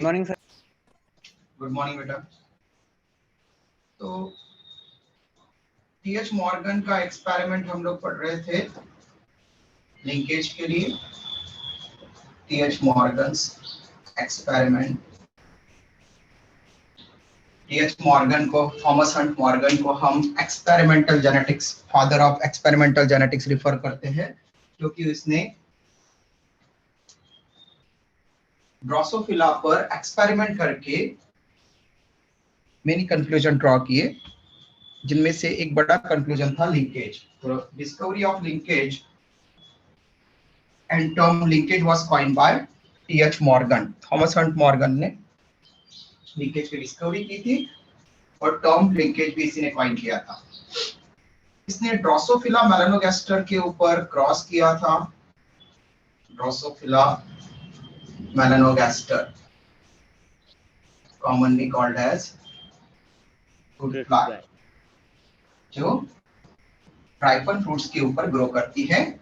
Morning sir. Good morning बेटा। तो TH Morgan का एक्सपेरिमेंट हम लोग पढ़ रहे थे लिंकेज के लिए। T H Morgan's experiment, T H Morgan को, थॉमस हंट मॉर्गन को हम experimental genetics, father of experimental genetics refer करते हैं, क्योंकि उसने ड्रोसोफिला पर एक्सपेरिमेंट करके मेनी कंक्लूजन ड्रॉ किए, जिनमें से एक बड़ा कंक्लूजन था लिंकेज। तो discovery of linkage and term linkage was coined by T H Morgan. Thomas Hunt Morgan ने लिंकेज की डिस्कवरी की थी और टर्म लिंकेज भी इसी ने कॉइन किया था। इसने ड्रोसोफिला मेलानोगास्टर के ऊपर क्रॉस किया था। Drosophila melanogaster, commonly called as fruit fly, जो राइपन फ्रूट्स के ऊपर ग्रो करती है,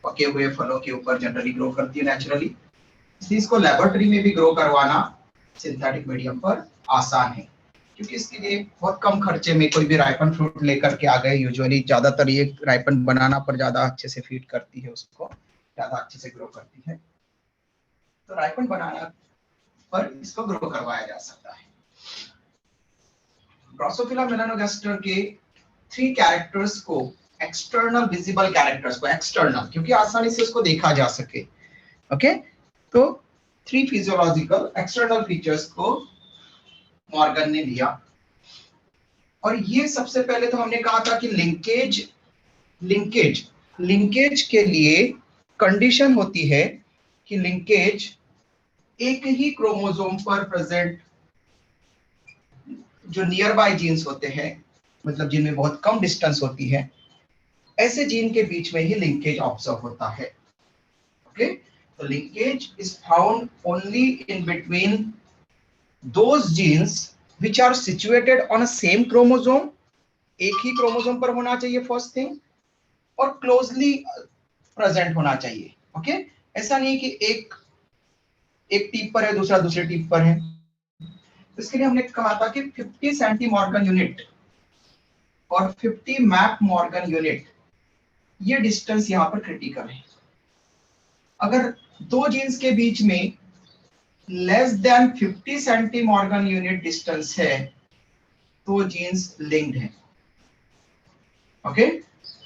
पके हुए फलों के ऊपर जनरली ग्रो करती है नेचुरली। इसलिए इसको लेबोरेटरी में भी ग्रो करवाना सिंथेटिक मीडियम पर आसान है, क्योंकि इसके लिए बहुत कम खर्चे में कोई भी राइपन फ्रूट लेकर के आ गए। यूजुअली ज्यादातर ये राइपन बनाना पर ज्यादा अच्छे से फीड करती है, उसको ज्यादा अच्छे से ग्रो करती है। तो राइपन बनाना पर इसको ग्रो करवाया जा सकता है। ड्रोसोफिला मेलानोगास्टर के 3 कैरेक्टर्स को, एक्सटर्नल विजिबल कैरेक्टर्स को, एक्सटर्नल क्योंकि आसानी से उसको देखा जा सके, ओके, तो 3 फिजियोलॉजिकल एक्सटर्नल फीचर्स को मॉर्गन ने लिया। और ये सबसे पहले तो हमने कहा था कि लिंकेज के लिए कंडीशन होती है कि लिंकेज एक ही क्रोमोसोम पर प्रेजेंट जो नियर बाय जीन्स होते हैं, मतलब जिनमें बहुत कम डिस्टेंस होती है, ऐसे जीन के बीच में ही लिंकेज ऑब्जर्व होता है। ओके, तो linkage is found only in between those genes which are situated on a same chromosome, एक ही क्रोमोसोम पर होना चाहिए फर्स्ट थिंग, और क्लोजली प्रेजेंट होना चाहिए। ओके, ऐसा नहीं कि एक टिप पर है, दूसरा दूसरे टिप पर है। इसके लिए हमने कहा था कि 50 सेंटीमॉर्गन यूनिट और 50 मैप मॉर्गन यूनिट, ये डिस्टेंस यहाँ पर क्रिटिकल है। अगर दो जीन्स के बीच में less than 50 centimorgan unit distance है तो जीन्स लिंक्ड है। ओके,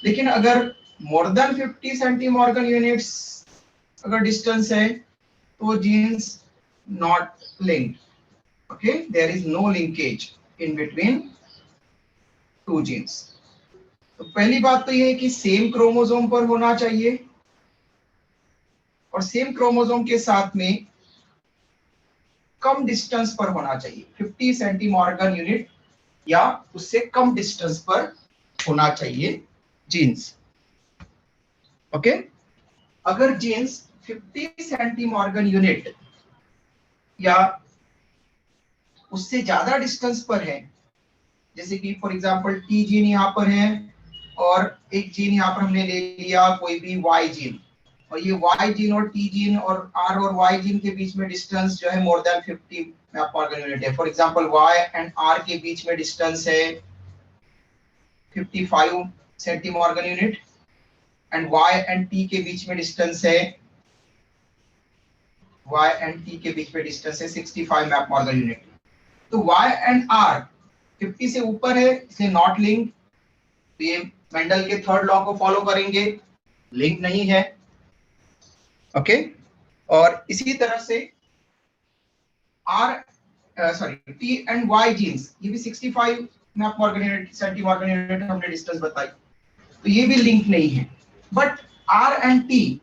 लेकिन अगर मोर देन 50 सेंटीमॉर्गन यूनिट्स अगर डिस्टेंस है तो genes not linked. Okay, there is no linkage in between two genes. तो पहली बात तो ये है कि सेम क्रोमोसोम पर होना चाहिए, और सेम क्रोमोसोम के साथ में कम डिस्टेंस पर होना चाहिए। 50 सेंटीमॉर्गन यूनिट या उससे कम डिस्टेंस पर होना चाहिए जीन्स। ओके, अगर जीन्स 50 सेंटीमॉर्गन यूनिट या उससे ज्यादा डिस्टेंस पर है, जैसे कि फॉर एग्जांपल टी जीन यहाँ पर है और एक जीन यहाँ पर हमने ले लिया कोई भी वाई जीन, और ये वाई जीन और टी जीन और आर और वाई जीन के बीच में डिस्टेंस जो है मोर देन 50 मैपमॉर्गन यूनिट है। For example Y and R के बीच में डिस्टेंस है 55 centimorgan unit, and Y and T के बीच में डिस्टेंस है y एंड t के बीच में डिस्टेंस है 65 मैपमॉर्गन यूनिट। तो y एंड r 50 से ऊपर है, इसलिए नॉट लिंक। तो ये मेंडल के थर्ड लॉ को फॉलो करेंगे, लिंक नहीं है। ओके, और इसी तरह से t एंड y जीन्स, ये भी 65 मैपमॉर्गन यूनिट सेंटीमॉर्गन यूनिट हमने डिस्टेंस बताई, तो ये भी लिंक नहीं है। बट r एंड t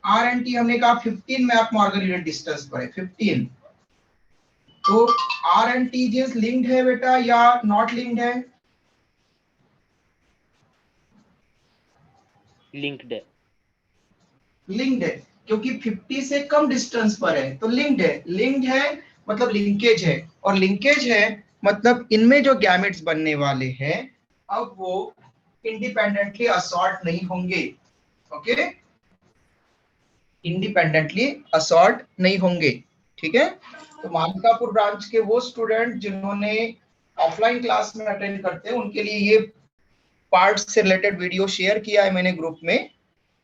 हमने कहा 15 मैपमॉर्गन यूनिट डिस्टेंस पर है, 15। तो R and T genes linked है बेटा या नॉट लिंक्ड है? लिंक्ड है। लिंक्ड है, क्योंकि 50 से कम डिस्टेंस पर है तो लिंक्ड है। लिंक्ड है मतलब लिंकेज है, और लिंकेज है मतलब इनमें जो गैमेट्स बनने वाले हैं अब वो इंडिपेंडेंटली असॉर्ट नहीं होंगे। ओके, इंडिपेंडेंटली असॉर्ट नहीं होंगे। ठीक है। तो मानकापुर ब्रांच के वो स्टूडेंट जिन्होंने ऑफलाइन क्लास में अटेंड करते हैं उनके लिए ये पार्ट से रिलेटेड वीडियो शेयर किया है मैंने ग्रुप में,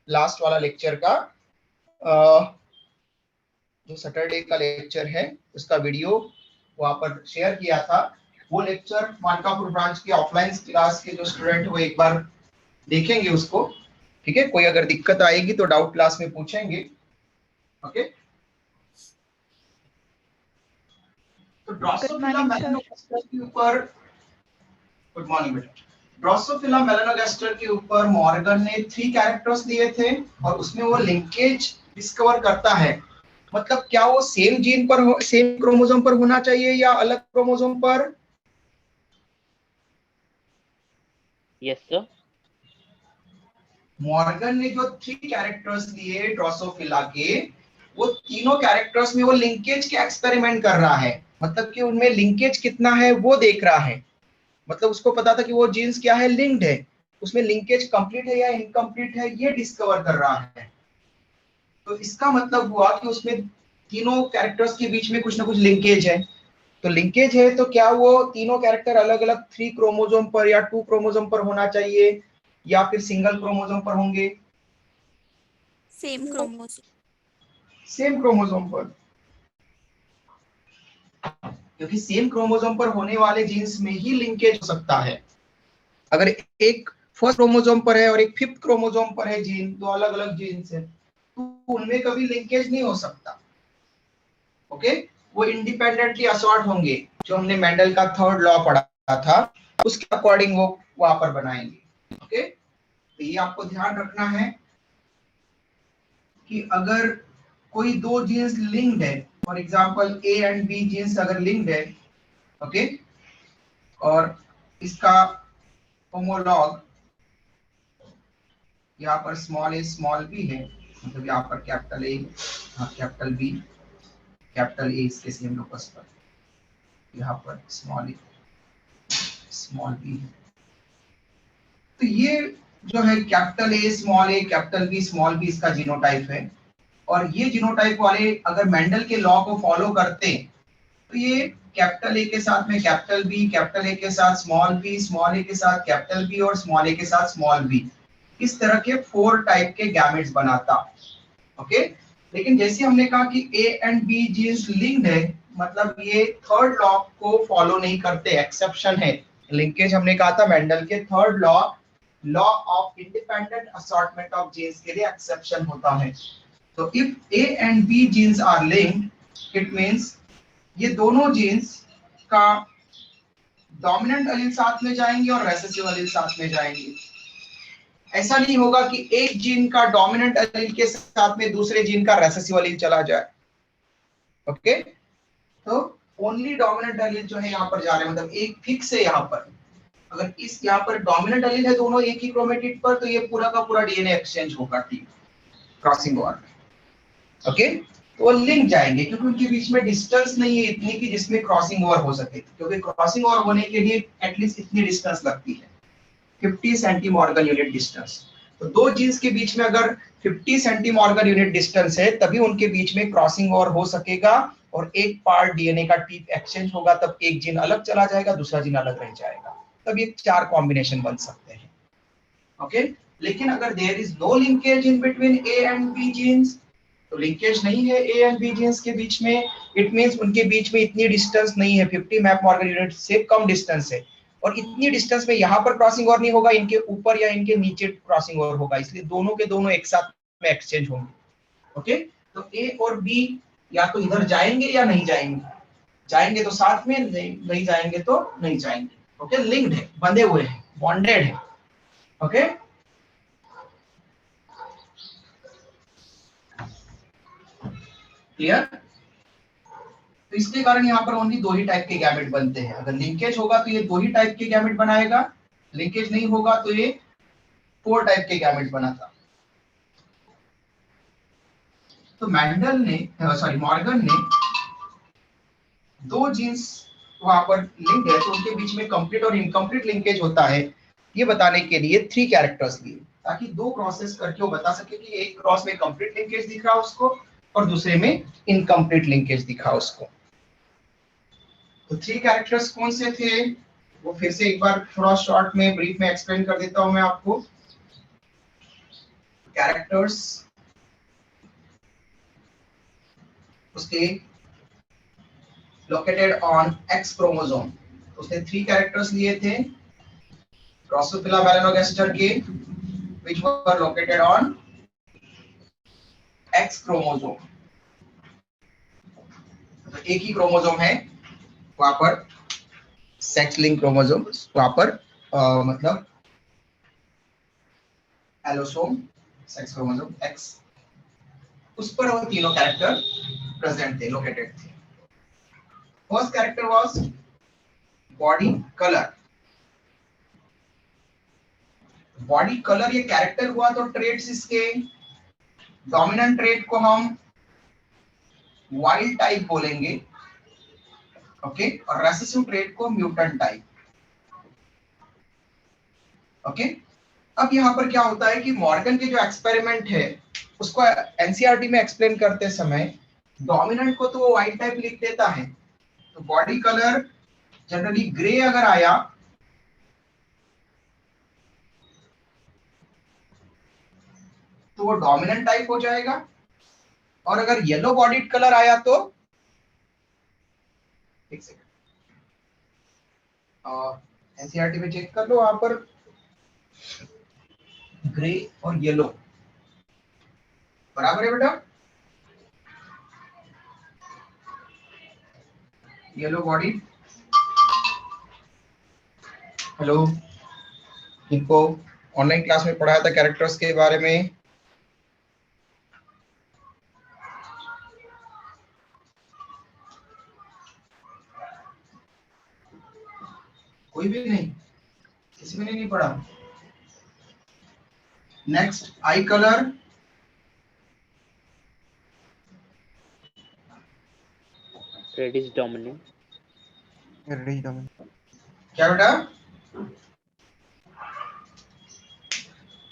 लास्ट वाला लेक्चर का जो सैटरडे का लेक्चर है उसका वीडियो वहां पर शेयर किया था। वो लेक्चर मानकापुर ब्रांच के ऑफलाइन क्लास के जो स्टूडेंट वो एक बार देखेंगे उसको, ठीक है। कोई अगर दिक्कत आएगी तो डाउट क्लास में पूछेंगे, ओके। तो ड्रोसोफिला मेलानोगास्टर के ऊपर, गुड मॉर्निंग बेटा, ड्रोसोफिला मेलानोगास्टर के ऊपर मॉर्गन ने 3 कैरेक्टर्स दिए थे और उसमें वो लिंकेज डिस्कवर करता है। मतलब क्या वो सेम जीन पर हो, सेम क्रोमोसोम पर होना चाहिए या अलग क्रोमोसोम पर? Yes sir. मॉर्गन ने जो 3 कैरेक्टर्स दिए ड्रोसोफिला के, वो तीनों कैरेक्टर्स में वो लिंकेज के एक्सपेरिमेंट कर रहा है। मतलब कि उनमें लिंकेज कितना है वो देख रहा है। मतलब उसको पता था कि वो जीन्स क्या है, लिंक्ड है, उसमें लिंकेज कंप्लीट है या इनकम्प्लीट है ये डिस्कवर कर रहा है। तो इसका मतलब हुआ कि उसमें तीनों कैरेक्टर्स के बीच में कुछ ना कुछ लिंकेज है। तो लिंकेज है तो क्या वो तीनों कैरेक्टर अलग अलग 3 क्रोमोसोम पर या 2 क्रोमोसोम पर होना चाहिए या फिर सिंगल क्रोमोसोम पर होंगे? Same chromosome. सेम क्रोमोसोम पर, क्योंकि सेम क्रोमोसोम पर होने वाले जीन्स में ही लिंकेज हो सकता है। अगर एक फर्स्ट क्रोमोसोम पर है और एक 5th क्रोमोसोम पर है जीन, दो अलग अलग जीन्स है, तो उनमें कभी लिंकेज नहीं हो सकता, ओके। वो इंडिपेंडेंटली असॉर्ट होंगे। जो हमने मेंडल का 3rd लॉ पढ़ा था उसके अकॉर्डिंग वो वहां पर बनाएंगे, ओके। तो ये आपको ध्यान रखना है कि अगर कोई दो जीन्स लिंक्ड है, for example A and B genes अगर लिंक्ड है, ओके, और इसका होमोलॉग यहाँ पर स्मॉल ए स्मॉल बी है, मतलब यहाँ पर capital A, capital B, capital A इसके सेम लोकस पर, यहाँ पर स्मॉल ए स्मॉल बी है। तो ये जो है capital A small A capital B small B इसका जीनोटाइप है। और ये जीनोटाइप वाले अगर मेंडल के लॉ को फॉलो करते तो ये कैपिटल ए के साथ में कैपिटल बी, कैपिटल ए के साथ स्मॉल बी, स्मॉल ए के साथ कैपिटल बी और स्मॉल ए के साथ स्मॉल बी, इस तरह के 4 टाइप के गैमेट्स बनाता, ओके। लेकिन जैसे हमने कहा कि A and B genes linked है, मतलब ये 3rd लॉ को फॉलो नहीं करते, एक्सेप्शन है। लिंकेज हमने कहा था मेंडल के 3rd law, law of independent assortment of genes के लिए एक्सेप्शन होता है। तो if A and B genes are linked, it means ये दोनों जीन्स का डोमिनेंट एलील साथ में जाएंगे और रिसेसिव एलील साथ में जाएंगे। ऐसा नहीं होगा कि एक जीन का डोमिनेंट एलील के साथ में दूसरे जीन का रिसेसिव एलील चला जाए, ओके। तो ओनली डोमिनेंट एलील जो है यहाँ पर जा रहे हैं, मतलब एक फिक्स है यहाँ पर। अगर इस यहाँ पर डोमिनेंट एलील है दोनों एक ही क्रोमेटिड पर, तो ये पूरा का पूरा डीएनए एक्सचेंज होगा, ठीक, क्रॉसिंग ओवर, ओके। तो वो लिंक जाएंगे क्योंकि उनके बीच में डिस्टेंस नहीं है इतनी कि जिसमें क्रॉसिंग ओवर हो सके, क्योंकि क्रॉसिंग ओवर होने के लिए एटलीस्ट इतनी डिस्टेंस लगती है, 50 सेंटीमॉर्गन यूनिट डिस्टेंस। तो दो जीन्स के बीच में अगर 50 सेंटीमॉर्गन यूनिट डिस्टेंस है तभी उनके बीच में क्रॉसिंग ओवर हो सकेगा और एक पार्ट डीएनए का टिप एक्सचेंज होगा, तब एक जीन अलग चला जाएगा दूसरा जीन अलग रह जाएगा, तब ये 4 कॉम्बिनेशन बन सकते हैं, ओके। लेकिन अगर there is no linkage in between A and B genes, तो लिंकेज नहीं है ए एंड बी जीन्स के बीच में, इट मींस उनके बीच में इतनी डिस्टेंस नहीं है, 50 मैप मॉर्गन यूनिट से कम डिस्टेंस है, और इतनी डिस्टेंस में यहाँ पर क्रॉसिंग ओवर नहीं होगा, इनके ऊपर या इनके नीचे क्रॉसिंग ओवर होगा, इसलिए दोनों के दोनों एक साथ में एक्सचेंज होंगे, ओके। तो ए और बी या तो इधर जाएंगे या नहीं जाएंगे, जाएंगे तो साथ में, नहीं जाएंगे तो नहीं जाएंगे, ओके। लिंक्ड है, बंधे हुए हैं, बॉन्डेड है, ओके। क्लियर? तो इसके कारण यहाँ पर ओनली 2 ही टाइप के गैमेट बनते हैं। अगर लिंकेज होगा तो ये 2 ही टाइप के गैमेट बनाएगा, लिंकेज नहीं होगा तो ये 4 टाइप के गैमेट बनाता। तो मेंडल ने मॉर्गन ने 2 जीन्स वहां पर लिंक्ड है तो उनके बीच में कंप्लीट और इनकम्प्लीट लिंकेज होता है, ये बताने के लिए 3 कैरेक्टर्स लिए, ताकि 2 क्रॉसेस करके वो बता सके कि एक क्रॉस में कंप्लीट लिंकेज दिख रहा है उसको और दूसरे में इनकम्प्लीट लिंकेज दिखा उसको। तो 3 कैरेक्टर्स कौन से थे वो फिर से एक बार थोड़ा शॉर्ट में ब्रीफ में एक्सप्लेन कर देता हूं मैं आपको। कैरेक्टर्स उसके लोकेटेड ऑन एक्स क्रोमोसोम, उसने 3 कैरेक्टर्स लिए थे ड्रोसोफिला मेलानोगास्टर के which were located on X chromosome. तो एक ही क्रोमोसोम है वहां पर सेक्स लिंक क्रोमोसोम, वहां पर मतलब एलोसोम सेक्स क्रोमोसोम X, उस पर वो तीनों कैरेक्टर प्रेजेंट थे, लोकेटेड थे। First character was body colour. Body colour ये कैरेक्टर हुआ तो ट्रेट्स इसके डोमिनेंट ट्रेट को हम वाइल्ड टाइप बोलेंगे, ओके, और रेसेसिव ट्रेट को म्यूटेंट टाइप, ओके। अब यहाँ पर क्या होता है कि मॉर्गन के जो एक्सपेरिमेंट है उसको एनसीईआरटी में एक्सप्लेन करते समय डोमिनेंट को तो वो वाइल्ड टाइप लिख देता है, तो बॉडी कलर जनरली ग्रे अगर आया तो वो डोमिनेंट टाइप हो जाएगा, और अगर येलो बॉडीड कलर आया तो एक सेकंड एनसीईआरटी में चेक कर लो, वहां पर ग्रे और येलो बराबर है बेटा। येलो बॉडी, हेलो, इनको ऑनलाइन क्लास में पढ़ाया था कैरेक्टर्स के बारे में। कोई भी नहीं, किसी ने नहीं पढ़ा। Next I colour, red is dominant. क्या बेटा?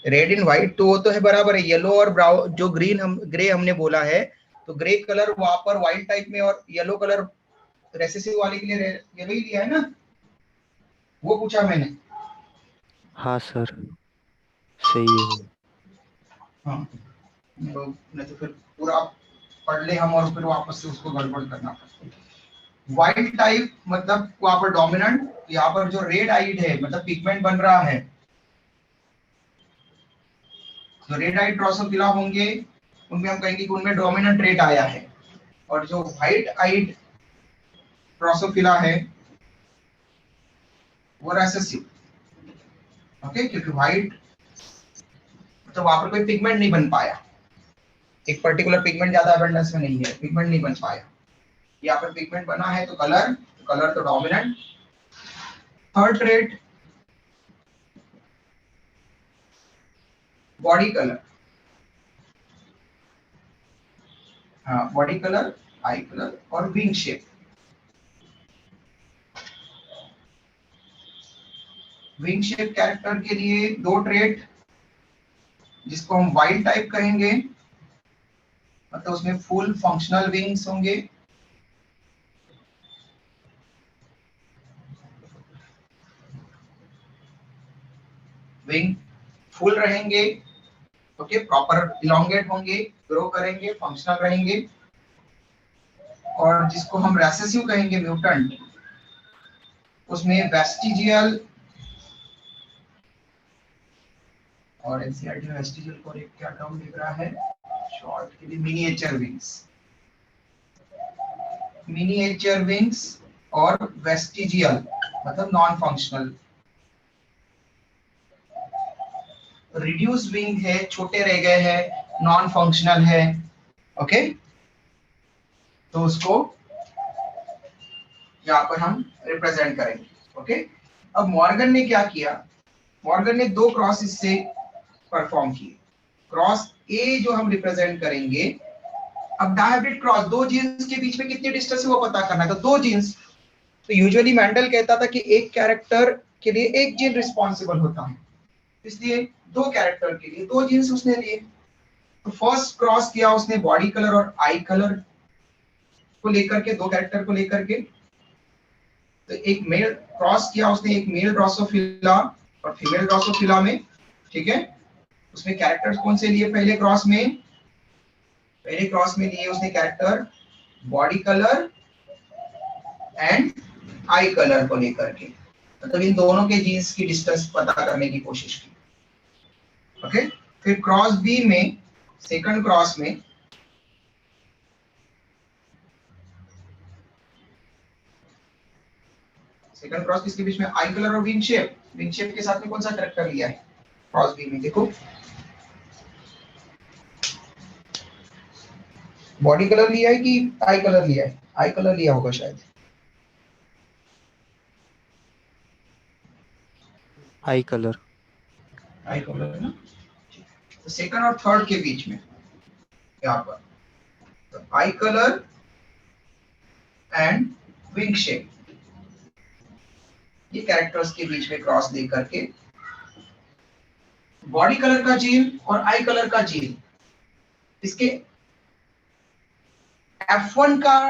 रेड एंड व्हाइट तो वो तो है बराबर है, येलो और ब्राउन जो ग्रीन हम ग्रे हमने बोला है, तो ग्रे कलर वहां पर व्हाइट टाइप में और येलो कलर रेसेसिव वाले के लिए येलो ही लिया है ना, वो पूछा मैंने। हाँ सर, सही है वो। हाँ, तो नहीं तो फिर पूरा पढ़ ले हम और फिर वापस से उसको गड़बड़ करना पड़ता। व्हाइट टाइप मतलब वहां पर डोमिनेंट, यहाँ पर जो रेड आइड है मतलब पिगमेंट बन रहा है, जो रेड आइड ड्रोसोफिला होंगे उनमें हम कहेंगे कि उनमें डोमिनेंट रेट आया है, और जो व्हाइट आइड ड्रोसोफिला है वो रेसेसिव, ओके, क्योंकि व्हाइट तो वहां पर कोई पिगमेंट नहीं बन पाया, एक पर्टिकुलर पिगमेंट ज्यादा अबंडेंस में नहीं है, पिगमेंट नहीं बन पाया। यहाँ पर पिगमेंट बना है तो कलर तो dominant. Third trait body colour, हाँ बॉडी कलर, आई कलर और wing shape. Wing shape character के लिए 2 ट्रेट जिसको हम वाइल्ड टाइप कहेंगे, मतलब उसमें फुल फंक्शनल विंग्स होंगे, विंग फुल रहेंगे, ओके, प्रॉपर इलोंगेट होंगे, ग्रो करेंगे, फंक्शनल रहेंगे। और जिसको हम रेसेसिव कहेंगे म्यूटेंट, उसमें वेस्टिजियल, और एनसीईआरटी में वेस्टिजियल को एक क्या टर्म लिख रहा है शॉर्ट के लिए, मिनिएचर विंग्स, मिनिएचर विंग्स और वेस्टिजियल मतलब नॉन फंक्शनल। रिड्यूस विंग है, छोटे रह गए हैं, नॉन फंक्शनल है, ओके, तो उसको यहाँ पर हम रिप्रेजेंट करेंगे, ओके। अब मॉर्गन ने क्या किया, मॉर्गन ने 2 क्रॉस इससे परफॉर्म किए। क्रॉस ए जो हम रिप्रेजेंट करेंगे, अब डायहाइब्रिड क्रॉस 2 जीन्स के बीच में कितनी डिस्टेंस है वो पता करना है, तो 2 जीन्स, तो यूजुअली मेंडल कहता था कि एक कैरेक्टर के लिए एक जीन रिस्पॉन्सिबल होता है, इसलिए 2 कैरेक्टर के लिए 2 जीन्स उसने लिए। तो फर्स्ट क्रॉस किया उसने बॉडी कलर और आई कलर को लेकर के, दो कैरेक्टर को लेकर के। तो एक मेल क्रॉस किया उसने, एक मेल ड्रोसोफिला और फीमेल ड्रोसोफिला में, ठीक है। उसमें कैरेक्टर्स कौन से लिए पहले क्रॉस में? पहले क्रॉस में लिए उसने character body colour and eye colour को लेकर के, मतलब इन दोनों के जीन्स की डिस्टेंस पता करने की कोशिश की। ओके, फिर क्रॉस बी में, सेकंड क्रॉस में सेकंड क्रॉस किसके बीच में? आई कलर और विंग शेप। विंग शेप के साथ में कौन सा कैरेक्टर लिया है क्रॉस बी में? देखो बॉडी कलर लिया है कि आई कलर लिया है? आई कलर लिया होगा शायद। आई कलर। आई कलर है ना। तो सेकंड और थर्ड के बीच में यहाँ पर तो आई कलर एंड विंग शेप, ये कैरेक्टर्स के बीच में क्रॉस दे करके बॉडी कलर का जीन और आई कलर का जीन, इसके F1 का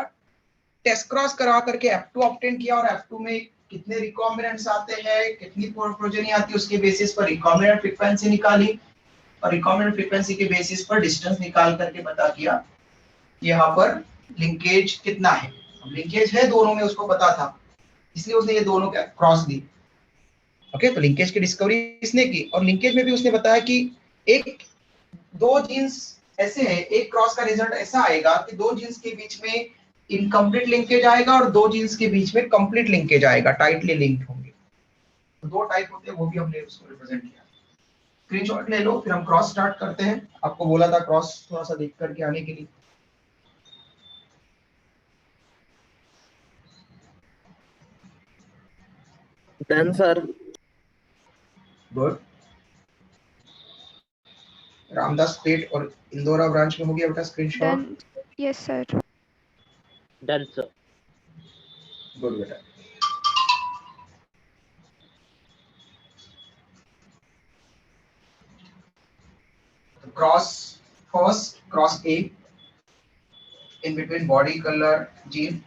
टेस्ट क्रॉस करा करके F2 ऑब्टेन किया और F2 में कितने रिकॉम्बिनेंट्स आते हैं, कितनी प्रोजेनी आती है, उसके बेसिस पर रिकॉम्बिनेंट फ्रीक्वेंसी निकाली और रिकॉम्बिनेंट फ्रीक्वेंसी के बेसिस पर डिस्टेंस निकाल करके पता किया यहाँ पर लिंकेज कितना है। लिंकेज है दोनों में, उसको पता था, इसलिए उसने ये दोनों क्रॉस दी। ओके, तो लिंकेज की डिस्कवरी इसने की और लिंकेज में भी उसने बताया कि एक दो जीन्स ऐसे हैं, एक क्रॉस का रिजल्ट ऐसा आएगा कि दो जीन्स के बीच में इनकम्प्लीट लिंकेज आएगा और दो जीन्स के बीच में कंप्लीट लिंकेज आएगा, टाइटली लिंक्ड होंगे। तो दो टाइप होते हैं, वो भी हमने उसको रिप्रेजेंट किया। स्क्रीनशॉट ले लो, फिर हम क्रॉस स्टार्ट करते हैं। आपको बोला था क्रॉस थोड़ा सा देख करके आने के लिए। Done sir. Good. Ramdas state और इंदौरा ब्रांच में हो गया बेटा screenshot? Done. Yes, sir. Done sir. Good बेटा। Cross first cross A in between body color gene,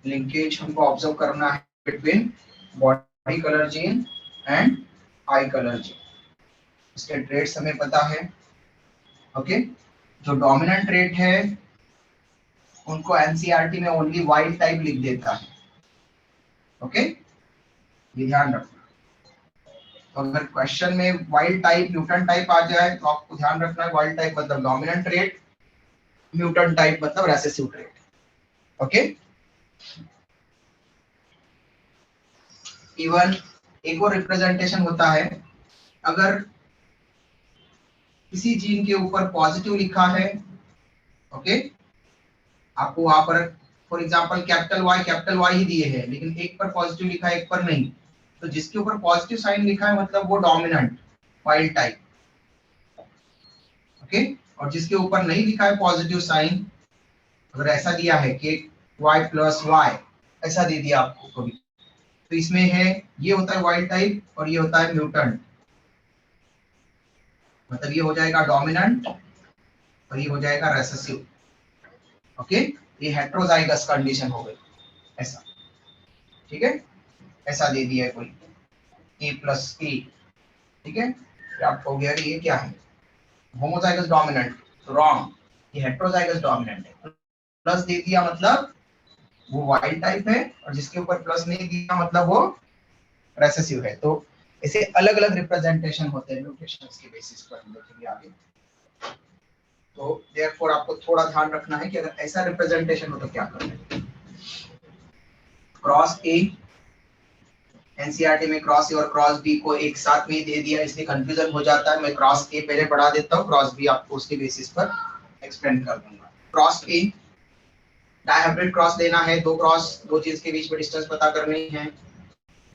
linkage हमको ऑब्जर्व करना है between body colour gene and eye colour gene. इसके ट्रेट्स हमें पता है। ओके, जो डोमिनेंट ट्रेट है उनको एनसीईआरटी में ओनली वाइल्ड टाइप लिख देता है। ओके, ये ध्यान रखना। तो अगर क्वेश्चन में वाइल्ड टाइप म्यूटेंट टाइप आ जाए तो आपको ध्यान रखना है वाइल्ड टाइप मतलब डोमिनेंट ट्रेट, म्यूटेंट टाइप मतलब रेसेसिव ट्रेट। ओके, इवन एक और रिप्रेजेंटेशन होता है, अगर किसी जीन के ऊपर पॉजिटिव लिखा है, ओके, आपको वहां पर for example capital why he दिए हैं लेकिन एक पर पॉजिटिव लिखा है एक पर नहीं, तो जिसके ऊपर पॉजिटिव साइन लिखा है मतलब वो डोमिनेंट वाइल्ड टाइप। ओके, और जिसके ऊपर नहीं लिखा है पॉजिटिव साइन, अगर ऐसा दिया है कि y प्लस वाई ऐसा दे दिया आपको कभी, तो इसमें है ये होता है वाइल्ड टाइप और ये होता है म्यूटेंट, मतलब ये हो जाएगा डोमिनेंट और ये हो जाएगा रेसेसिव। ओके, ये हेट्रोजाइगस कंडीशन हो गई ऐसा, ठीक है, ऐसा दे दिया है कोई a प्लस ए, ठीक है, फिर आप कहोगे अरे ये क्या है, होमोजाइगस डोमिनेंट, तो रॉन्ग, ये हेट्रोजाइगस डोमिनेंट है। प्लस दे दिया मतलब वो वाइल्ड टाइप है और जिसके ऊपर प्लस नहीं दिया मतलब वो रेसेसिव है। तो ऐसे अलग अलग रिप्रेजेंटेशन होते हैं म्यूटेशंस के बेसिस पर, हम देखेंगे आगे। तो देयरफॉर आपको थोड़ा ध्यान रखना है कि अगर ऐसा रिप्रेजेंटेशन हो तो क्या करना है। क्रॉस ए, एनसीईआरटी में क्रॉस ए और क्रॉस बी को एक साथ में दे दिया इसलिए कंफ्यूजन हो जाता है। मैं क्रॉस ए पहले पढ़ा देता हूँ, क्रॉस बी आपको उसके बेसिस पर एक्सप्लेन कर दूंगा। क्रॉस ए डायहाइब्रिड क्रॉस लेना है, दो जीन्स के बीच में डिस्टेंस पता करनी है।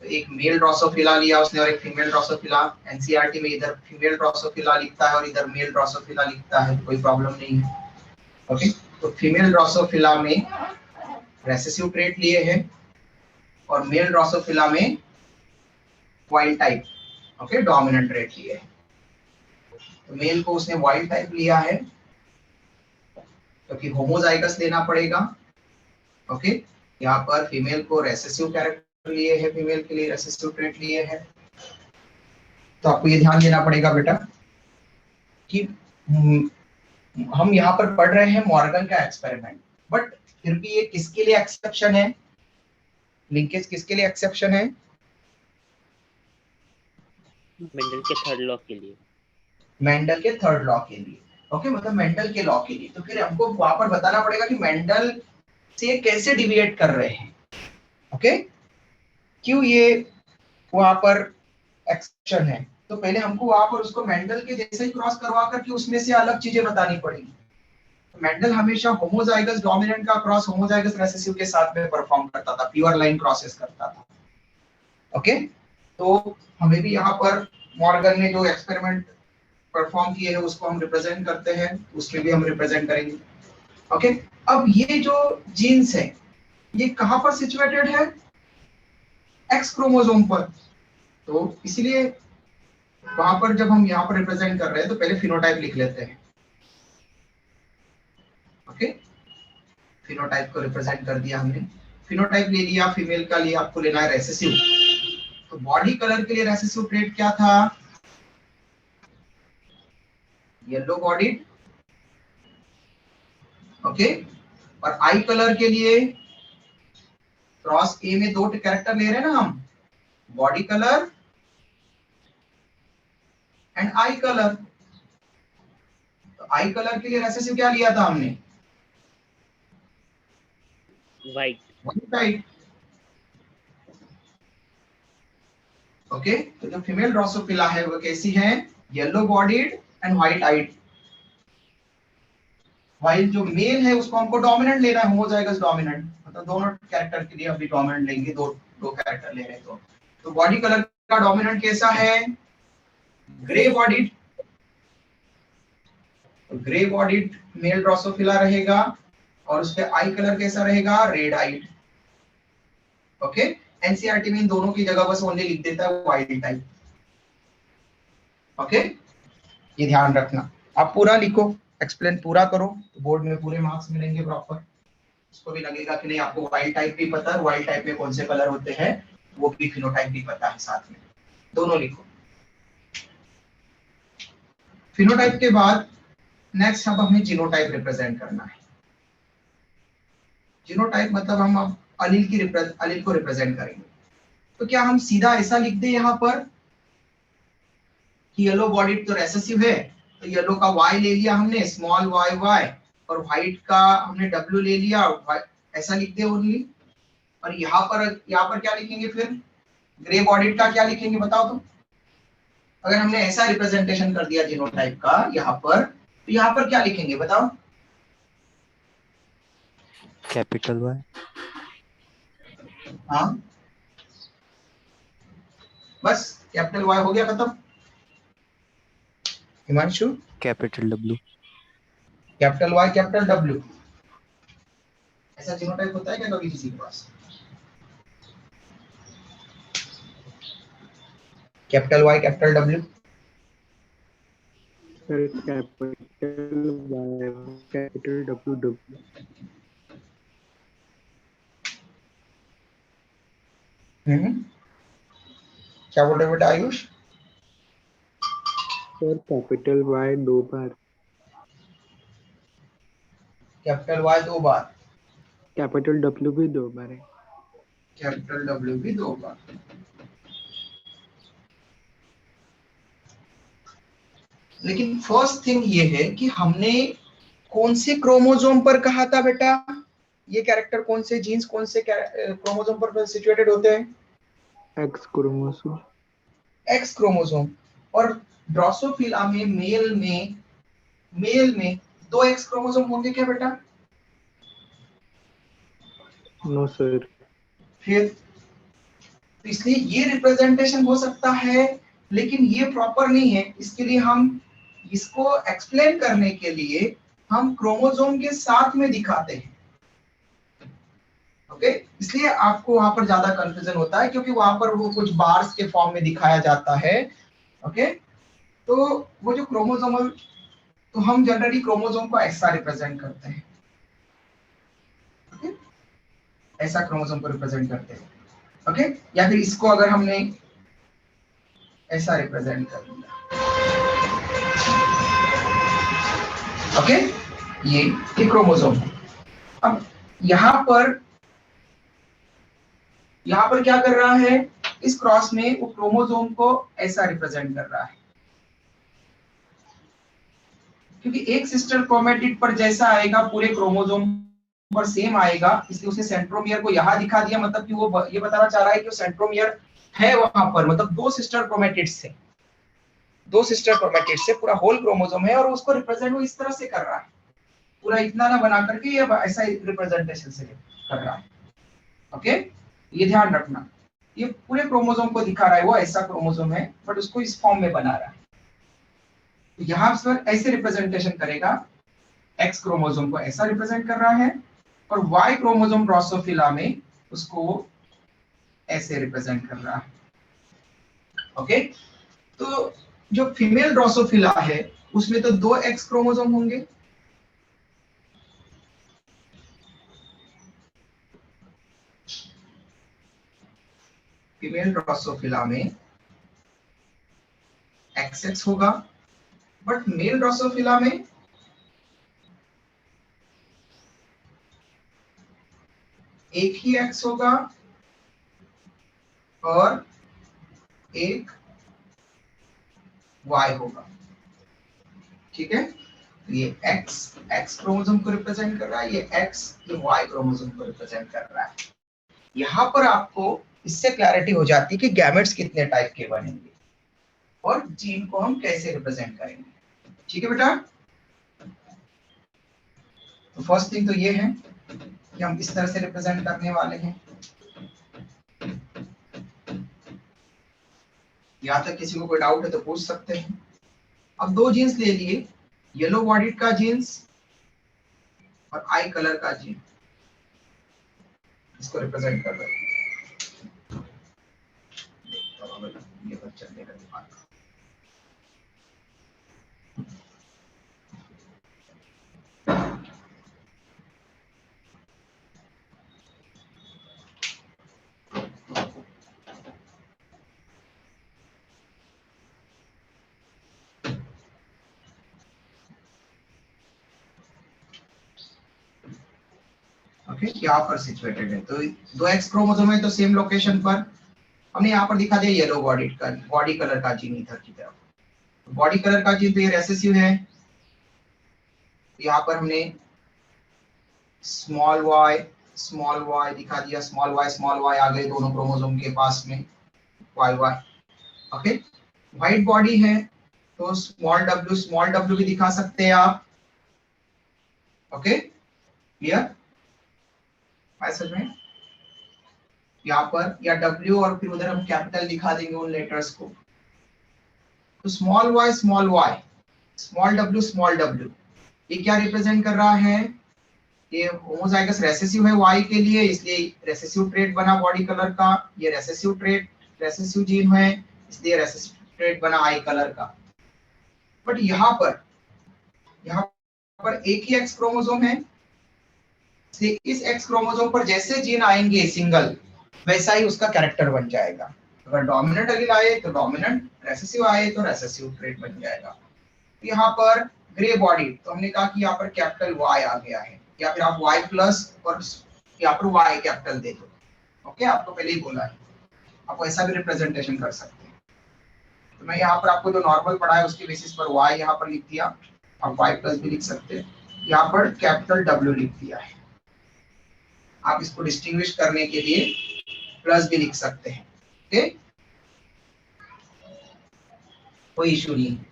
तो एक मेल ड्रोसोफिला लिया उसने और एक फीमेल ड्रोसोफिला। एनसीईआरटी में इधर फीमेल ड्रोसोफिला लिखता है और इधर मेल ड्रोसोफिला लिखता है, कोई प्रॉब्लम नहीं है। ओके, तो फीमेल ड्रोसोफिला में रेसेसिव ट्रेट लिए हैं और मेल ड्रोसोफिला में wild type, okay, dominant trait लिए है। तो मेल को उसने वाइल्ड टाइप लिया है क्योंकि होमोजाइगस लेना पड़ेगा, ओके। यहाँ पर फीमेल को रेसेसिव कैरेक्टर लिए है, फीमेल के लिए रेसेसिव ट्रेट लिए है। तो आपको ये ध्यान देना पड़ेगा बेटा कि हम यहाँ पर पढ़ रहे हैं मॉर्गन का एक्सपेरिमेंट, बट फिर भी ये किसके लिए एक्सेप्शन है, लिंकेज किसके लिए एक्सेप्शन है? मेंडल के थर्ड लॉ के लिए। मेंडल के थर्ड लॉ के लिए, ओके, मतलब मेंडल के लॉ के लिए। तो फिर हमको वहां पर बताना पड़ेगा कि मेंडल से ये कैसे डिविएट कर रहे हैं, ओके, क्यों ये वहां पर एक्सेप्शन है। तो पहले हमको वहां पर उसको मेंडल के जैसे ही क्रॉस करवा करके उसमें से अलग चीजें बतानी पड़ेगी। मेंडल हमेशा होमोजाइगस डोमिनेंट का क्रॉस होमोजाइगस रेसेसिव के साथ में परफॉर्म करता था, प्योर लाइन क्रॉसेस करता था, ओके। तो हमें भी यहाँ पर मॉर्गन ने जो एक्सपेरिमेंट परफॉर्म किए हैं उसको हम रिप्रेजेंट करते हैं, उसमें भी हम रिप्रेजेंट करेंगे, ओके। अब ये जो जीन्स है ये कहाँ पर सिचुएटेड है? एक्स क्रोमोसोम पर। तो इसलिए वहां पर जब हम यहाँ पर रिप्रेजेंट कर रहे हैं तो पहले फिनोटाइप लिख लेते हैं, ओके। फिनोटाइप को रिप्रेजेंट कर दिया हमने, फिनोटाइप ले लिया, फीमेल का लिए आपको लेना है रेसेसिव। तो बॉडी कलर के लिए रेसेसिव ट्रेट क्या था? Yellow bodied, okay. और आई कलर के लिए क्रॉस ए में दो कैरेक्टर ले रहे हैं ना हम, body colour and eye colour. तो आई कलर के लिए रेसेसिव क्या लिया था हमने? वाइट। White, okay. तो जो फीमेल ड्रोसोफिला है वो कैसी है? Yellow bodied and white eyed. While जो मेल है उसको हमको डोमिनेंट लेना है, होमोजाइगस डोमिनेंट, मतलब दोनों कैरेक्टर के लिए अभी डोमिनेंट लेंगे, दो कैरेक्टर ले रहे हैं। तो बॉडी कलर का डोमिनेंट कैसा है? Grey bodied. Grey bodied male Drosophila रहेगा और उसके आई कलर कैसा रहेगा? Red eyed, okay. एनसीईआरटी में इन दोनों की जगह बस ओनली लिख देता है वाइल्ड टाइप, ओके। ये ध्यान रखना, आप पूरा लिखो, एक्सप्लेन पूरा करो तो बोर्ड में पूरे मार्क्स मिलेंगे प्रॉपर। उसको भी लगेगा कि नहीं आपको वाइल्ड टाइप भी पता है, वाइल्ड टाइप में कौन से कलर होते हैं वो भी, फिनोटाइप भी पता है साथ में, दोनों लिखो। फिनोटाइप के बाद नेक्स्ट अब हमें जीनोटाइप रिप्रेजेंट करना है। जीनोटाइप मतलब हम अब अलील को रिप्रेजेंट करेंगे। तो क्या हम सीधा ऐसा लिख दें यहाँ पर कि येलो बॉडीड तो रेसेसिव है, तो येलो का y ले लिया हमने, स्मॉल y, और व्हाइट का हमने w ले लिया, ऐसा लिख दे ओनली। और यहाँ पर क्या लिखेंगे फिर? ग्रे बॉडीड का क्या लिखेंगे बताओ तो? अगर हमने ऐसा रिप्रेजेंटेशन कर दिया जीनोटाइप का यहाँ पर, तो यहाँ पर क्या लिखेंगे बताओ? Capital Y। हाँ, बस कैपिटल Y हो गया, खत्म। Himanshu? Capital W। Capital Y capital W, ऐसा जीनोटाइप होता है क्या कभी किसी के पास? Capital Y capital W, sir capital Y capital W। क्या बोल रहे बेटा आयुष? सर कैपिटल Y 2 बार, कैपिटल Y 2 बार, कैपिटल W भी 2 बार है। कैपिटल W भी 2 बार। लेकिन फर्स्ट थिंग ये है कि हमने कौन से क्रोमोसोम पर कहा था बेटा? ये कैरेक्टर कौन से जीन्स कौन से क्रोमोसोम पर सिचुएटेड होते हैं? X chromosome. X chromosome. और ड्रोसोफिला में मेल में 2 एक्स क्रोमोसोम होंगे क्या बेटा? No sir. फिर इसलिए ये रिप्रेजेंटेशन हो सकता है, लेकिन ये प्रॉपर नहीं है। इसके लिए हम इसको एक्सप्लेन करने के लिए हम क्रोमोसोम के साथ में दिखाते हैं, ओके, इसलिए आपको वहां पर ज्यादा कंफ्यूजन होता है क्योंकि वहां पर वो कुछ बार्स के फॉर्म में दिखाया जाता है। ओके, तो वो जो क्रोमोसोमल, तो हम जनरली क्रोमोसोम को ऐसा रिप्रेजेंट करते हैं। ओके, ऐसा क्रोमोसोम को रिप्रेजेंट करते हैं। ओके, या फिर इसको अगर हमने ऐसा रिप्रेजेंट कर दिया। ओके, ये क्रोमोसोम है। अब यहाँ पर क्या कर रहा है, इस क्रॉस में वो क्रोमोसोम को ऐसा रिप्रेजेंट कर रहा है, क्योंकि एक सिस्टर क्रोमेटिड पर जैसा आएगा पूरे क्रोमोसोम पर सेम आएगा, इसलिए उसने सेंट्रोमियर को यहाँ दिखा दिया। मतलब कि वो ये बताना चाह रहा है कि वो सेंट्रोमियर है वहां पर, मतलब दो सिस्टर क्रोमेटिड्स से, पूरा होल क्रोमोसोम है और उसको रिप्रेजेंट वो इस तरह से कर रहा है, पूरा इतना ना बना करके ये ऐसा रिप्रेजेंटेशन से कर रहा है। ओके, ये ध्यान रखना, ये पूरे क्रोमोसोम को दिखा रहा है, वो ऐसा क्रोमोसोम है बट उसको इस फॉर्म में बना रहा है। तो यहाँ पर ऐसे रिप्रेजेंटेशन करेगा, एक्स क्रोमोसोम को ऐसा रिप्रेजेंट कर रहा है और वाई क्रोमोसोम ड्रोसोफिला में उसको ऐसे रिप्रेजेंट कर रहा है। ओके, तो जो फीमेल ड्रोसोफिला है उसमें तो दो एक्स क्रोमोसोम होंगे, फीमेल ड्रोसोफिला में XX होगा, बट मेल ड्रोसोफिला में एक ही X होगा और एक Y होगा। ठीक है, तो ये X क्रोमोसोम को रिप्रेजेंट कर रहा है, ये X ये Y क्रोमोसोम को रिप्रेजेंट कर रहा है। यहाँ पर आपको इससे क्लैरिटी हो जाती है कि गैमेट्स कितने टाइप के बनेंगे और जीन को हम कैसे रिप्रेजेंट करेंगे। ठीक है बेटा, तो फर्स्ट थिंग तो ये है कि हम इस तरह से रिप्रेजेंट करने वाले हैं। यहाँ तक किसी को कोई डाउट है तो पूछ सकते हैं। अब दो जीन्स ले लिए, येलो बॉडीड का जीन्स और आई कलर का जीन, इसको रिप्रेजेंट कर रहे हैं। ये बच्चा मेरा दिमाग, ओके, यहाँ पर सिचुएटेड है। तो दो एक्स क्रोमोसोम है तो सेम लोकेशन पर हमने यहाँ पर दिखा दिया येलो बॉडीड का, बॉडी कलर का जीन इधर की तरफ। बॉडी कलर का जीन तो ये रेसेसिव है, यहाँ पर हमने स्मॉल y दिखा दिया, स्मॉल y आ गए दोनों क्रोमोसोम के पास में, y। ओके, व्हाइट बॉडी है तो स्मॉल w भी दिखा सकते हैं आप। ओके, क्लियर मैसेज में, यहाँ पर या W और फिर उधर हम कैपिटल दिखा देंगे उन लेटर्स को। तो स्मॉल y स्मॉल w, ये क्या रिप्रेजेंट कर रहा है, ये होमोजाइगस रेसेसिव है y के लिए, इसलिए रेसेसिव ट्रेट बना बॉडी कलर का। ये रेसेसिव जीन है इसलिए रेसेसिव ट्रेट बना आई कलर का। बट यहाँ पर एक ही एक्स क्रोमोसोम है, इसलिए इस एक्स क्रोमोसोम पर जैसे जीन आएंगे सिंगल, वैसा ही उसका कैरेक्टर बन जाएगा। अगर डोमिनेंट एलील आए तो डोमिनेंट, रेसेसिव आए तो रेसेसिव ट्रेट बन जाएगा। यहाँ पर ग्रे बॉडी, तो हमने कहा कि यहाँ पर कैपिटल Y आ गया है, या फिर आप Y प्लस और यहाँ पर Y कैपिटल दे दो। ओके, आपको पहले ही बोला है, आप ऐसा भी रिप्रेजेंटेशन कर सकते हैं। तो मैं यहाँ पर आपको जो नॉर्मल पढ़ा है उसके बेसिस पर Y यहाँ पर लिख दिया, आप Y प्लस भी लिख सकते हैं, यहाँ पर कैपिटल W लिख दिया है। आप इसको डिस्टिंग्विश करने के लिए प्लस भी लिख सकते हैं। ओके, कोई इशू नहीं है।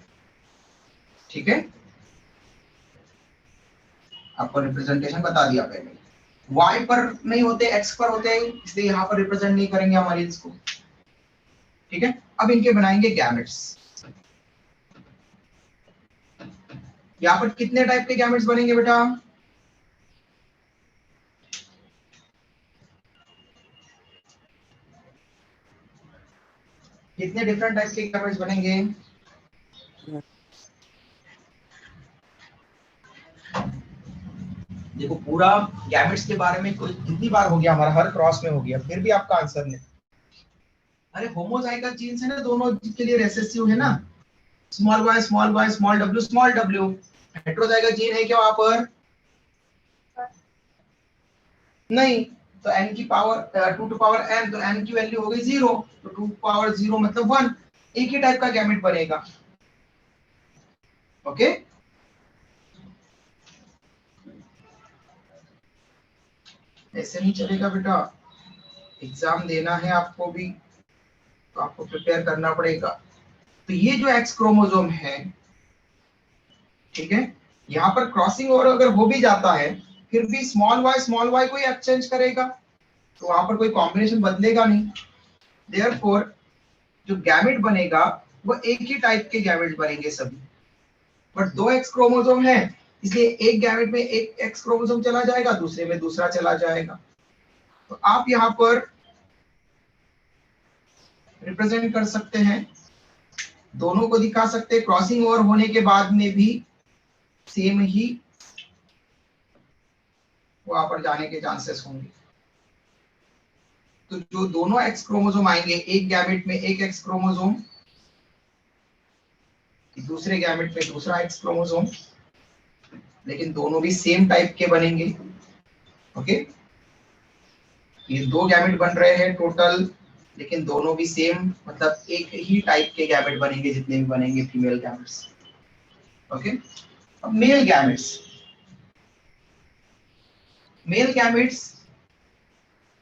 ठीक है, आपको रिप्रेजेंटेशन बता दिया पहले। Y पर नहीं होते, X पर होते हैं, इसलिए यहाँ पर रिप्रेजेंट नहीं करेंगे हमारे इसको। ठीक है, अब इनके बनाएंगे गैमेट्स। यहाँ पर कितने टाइप के गैमेट्स बनेंगे बेटा, कितने डिफरेंट टाइप के गैमेट्स बनेंगे? देखो पूरा गैमेट्स के बारे में कोई कितनी बार हो गया, हमारा हर क्रॉस में हो गया, फिर भी आपका आंसर नहीं। अरे होमोजाइगस जीन्स है ना, दोनों के लिए रिसेसिव है ना, small y small w small w। Heterozygous gene है क्या वहां पर? नहीं, तो n की पावर 2 टू पावर n, तो n की वैल्यू हो गई 0, तो 2 पावर 0 मतलब 1। एक ही टाइप का गैमेट बनेगा। ओके, ऐसे नहीं चलेगा बेटा, एग्जाम देना है आपको भी, तो आपको प्रिपेयर करना पड़ेगा। तो ये जो एक्स क्रोमोसोम है, ठीक है, यहाँ पर क्रॉसिंग ओवर अगर हो भी जाता है, फिर भी स्मॉल y को ही एक्सचेंज करेगा, तो वहां पर कोई कॉम्बिनेशन बदलेगा नहीं। देयरफॉर जो गैमेट बनेगा वो एक ही टाइप के गैमेट बनेंगे सभी। बट दो एक्स क्रोमोसोम है, इसलिए एक गैमेट में एक एक्स क्रोमोसोम चला जाएगा, दूसरे में दूसरा चला जाएगा। तो आप यहाँ पर रिप्रेजेंट कर सकते हैं, दोनों को दिखा सकते हैं, क्रॉसिंग ओवर होने के बाद में भी सेम ही वहां पर जाने के चांसेस होंगे। तो जो दोनों एक्स क्रोमोसोम आएंगे, एक गैमेट में एक एक्स क्रोमोसोम, दूसरे गैमेट में दूसरा एक्स क्रोमोसोम, लेकिन दोनों भी सेम टाइप के बनेंगे। ओके, ये दो गैमेट बन रहे हैं टोटल, लेकिन दोनों भी सेम, मतलब एक ही टाइप के गैमेट बनेंगे जितने भी बनेंगे फीमेल गैमेट्स। ओके, अब मेल गैमेट्स, मेल गैमेट्स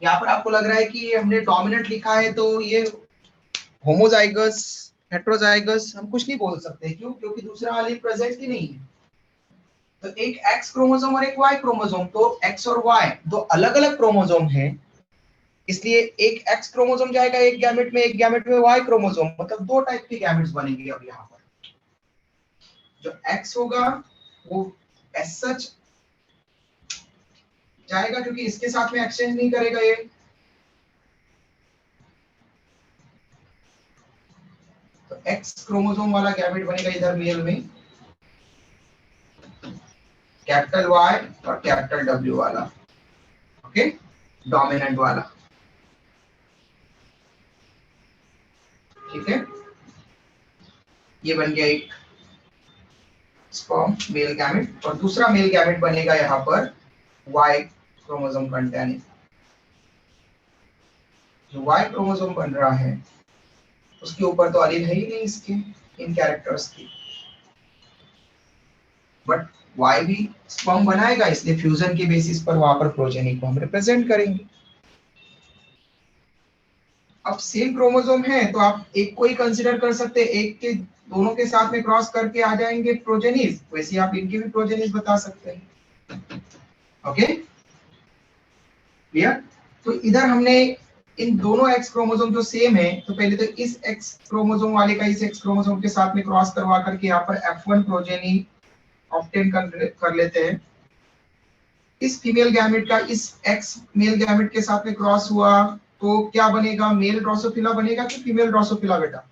यहाँ पर आपको लग रहा है कि हमने डोमिनेंट लिखा है तो ये होमोजाइगस हेटेरोजाइगस हम कुछ नहीं बोल सकते। क्यों? क्योंकि दूसरा वाली प्रेजेंट ही नहीं है। तो एक एक्स क्रोमोसोम और एक वाई क्रोमोसोम, तो एक्स और वाई दो अलग अलग क्रोमोसोम हैं, इसलिए एक एक्स क्रोमोसोम जाएगा एक गैमेट में वाई क्रोमोसोम, मतलब दो टाइप के गैमेट्स बनेंगे। अब यहाँ पर जो एक्स होगा वो एस सच जाएगा, क्योंकि इसके साथ में एक्सचेंज नहीं करेगा ये। तो एक्स क्रोमोसोम वाला गैमेट बनेगा इधर मेल में, कैपिटल वाई और कैपिटल डब्ल्यू वाला। ओके, डोमिनेंट वाला। ठीक है, ये बन गया एक स्पर्म मेल गैमेट, और दूसरा मेल गैमेट बनेगा यहाँ पर वाई क्रोमोसोम कंटेनिंग। जो वाई क्रोमोसोम बन रहा है उसके ऊपर तो एलील है ही नहीं इसके, इन कैरेक्टर्स की, बट वाई भी स्पर्म बनाएगा, इसलिए फ्यूजन के बेसिस पर वहां पर प्रोजेनी को हम रिप्रेजेंट करेंगे। अब सेम क्रोमोसोम है तो आप एक को ही कंसीडर कर सकते हैं, एक के दोनों के साथ में क्रॉस करके आ जाएंगे प्रोजेनीज, वैसे आप इनके भी प्रोजेनीज बता सकते हैं। Okay, clear? तो इधर हमने इन दोनों एक्स क्रोमोसोम जो सेम है, तो पहले तो इस एक्स क्रोमोसोम वाले का इस एक्स क्रोमोसोम के साथ में क्रॉस करवा करके यहाँ पर F1 प्रोजेनी ऑब्टेन कर लेते हैं। इस फीमेल गैमेट का इस एक्स मेल गैमेट के साथ में क्रॉस हुआ तो क्या बनेगा? मेल ड्रोसोफिला बनेगा कि फीमेल ड्रोसोफिला बेटा?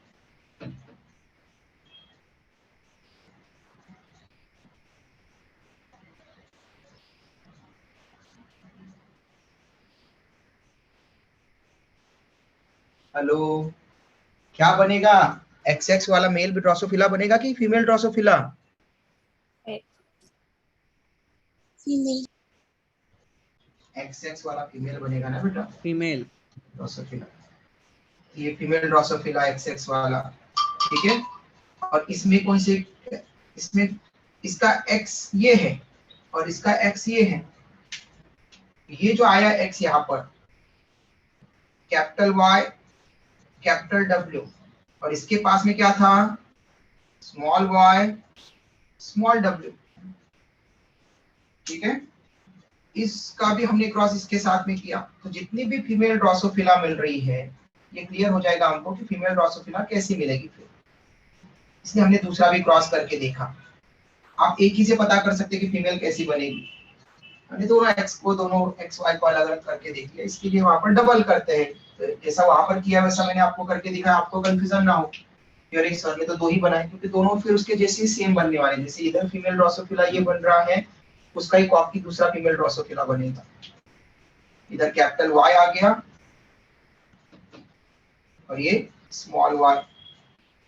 हेलो, क्या बनेगा? एक्स एक्स वाला मेल ड्रोसोफिला बनेगा कि female Drosophila? Female. X x वाला फीमेल बनेगा ना बेटा? फीमेल ड्रोसोफिला, ये फीमेल ड्रोसोफिला एक्स एक्स वाला, ठीक है। और इसमें कौन से, इसमें इसका एक्स ये है और इसका एक्स ये है, ये जो आया एक्स यहाँ पर कैपिटल वाई कैपिटल डब्ल्यू, और इसके पास में क्या था? स्मॉल वाई स्मॉल डब्ल्यू, ठीक है। इसका भी हमने क्रॉस इसके साथ में किया, तो जितनी भी फीमेल ड्रोसोफिला मिल रही है ये क्लियर हो जाएगा हमको कि फीमेल ड्रोसोफिला कैसी मिलेगी फिर, इसलिए हमने दूसरा भी क्रॉस करके देखा। आप एक ही से पता कर सकते हैं कि फीमेल कैसी बनेगी। हमने दोनों एक्स को दोनों एक्स वाई को अलग अलग करके देख लिया, इसके लिए वहां पर डबल करते हैं, तो जैसा वहां पर किया वैसा मैंने आपको करके दिखाया, आपको कंफ्यूजन ना हो। यार सर ने तो दो ही बनाए, क्योंकि दोनों फिर उसके जैसे सेम बनने वाले, जैसे इधर फीमेल ड्रोसोफिला ये बन रहा है, उसका ही कॉपी दूसरा फीमेल ड्रोसोफिला बनेगा। इधर कैपिटल वाई आ गया और ये स्मॉल वाई,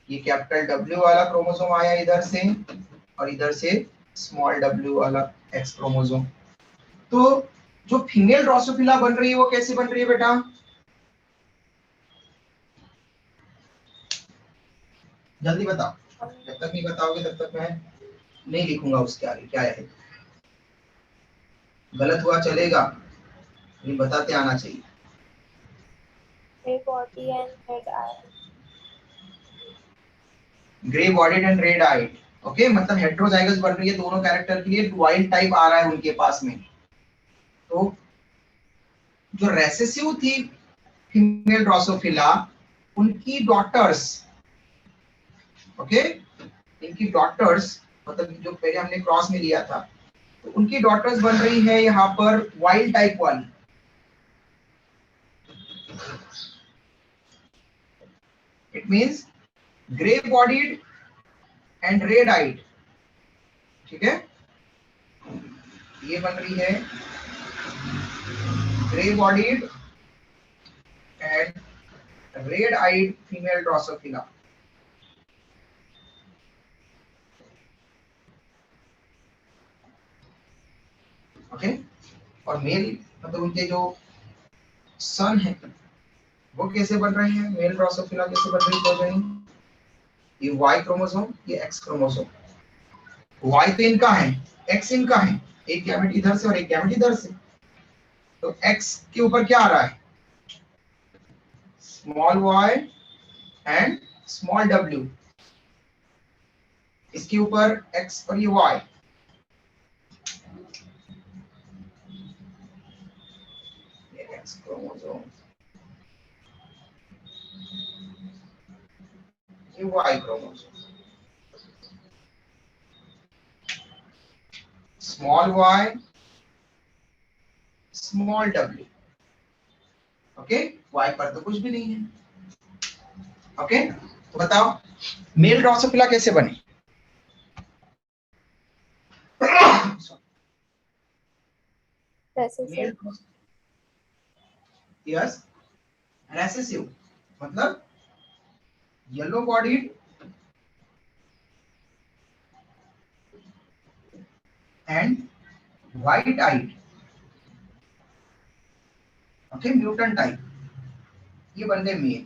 ये कैपिटल डब्ल्यू वाला क्रोमोसोम आया इधर से, और इधर से स्मॉल डब्ल्यू वाला एक्स क्रोमोसोम। तो जो फीमेल ड्रोसोफिला बन रही है वो कैसे बन रही है बेटा? जल्दी बताओ, जब तक नहीं बताओगे तब तक मैं नहीं लिखूंगा उसके आगे क्या है। गलत हुआ चलेगा, लेकिन बताते आना चाहिए। Grey body and red eye. Grey bodied and red eyed, okay, मतलब हेट्रोजाइगस बन रही है दोनों कैरेक्टर के लिए, वाइल्ड टाइप आ रहा है उनके पास में। तो जो रेसेसिव थी फीमेल ड्रोसोफिला, उनकी डॉटर्स, ओके, इनकी डॉटर्स मतलब जो पहले हमने क्रॉस में लिया था, तो उनकी डॉटर्स बन रही है यहाँ पर वाइल्ड टाइप वाली। It means grey bodied and red eyed, ठीक है, ये बन रही है grey bodied and red eyed female Drosophila. Okay, और मेल मतलब उनके जो सन है वो कैसे बन रहे हैं, मेल ड्रोसोफिला कैसे बन रही है? ये वाई क्रोमोसोम, ये एक्स क्रोमोसोम। वाई तो इनका है, एक्स इनका है, एक गैमेट इधर से और एक गैमेट इधर से। तो एक्स के ऊपर क्या आ रहा है? Small Y and small W, इसके ऊपर एक्स और ये वाई। एक्स क्रोमोसोम, ये Y chromosome, small Y small W. Okay, Y पर तो कुछ भी नहीं है। ओके, तो बताओ मेल ड्रोसोफिला कैसे बने? Recessive. यस, रेसेसिव मतलब yellow bodied and white eyed, okay, mutant type, ये बन गए मेल।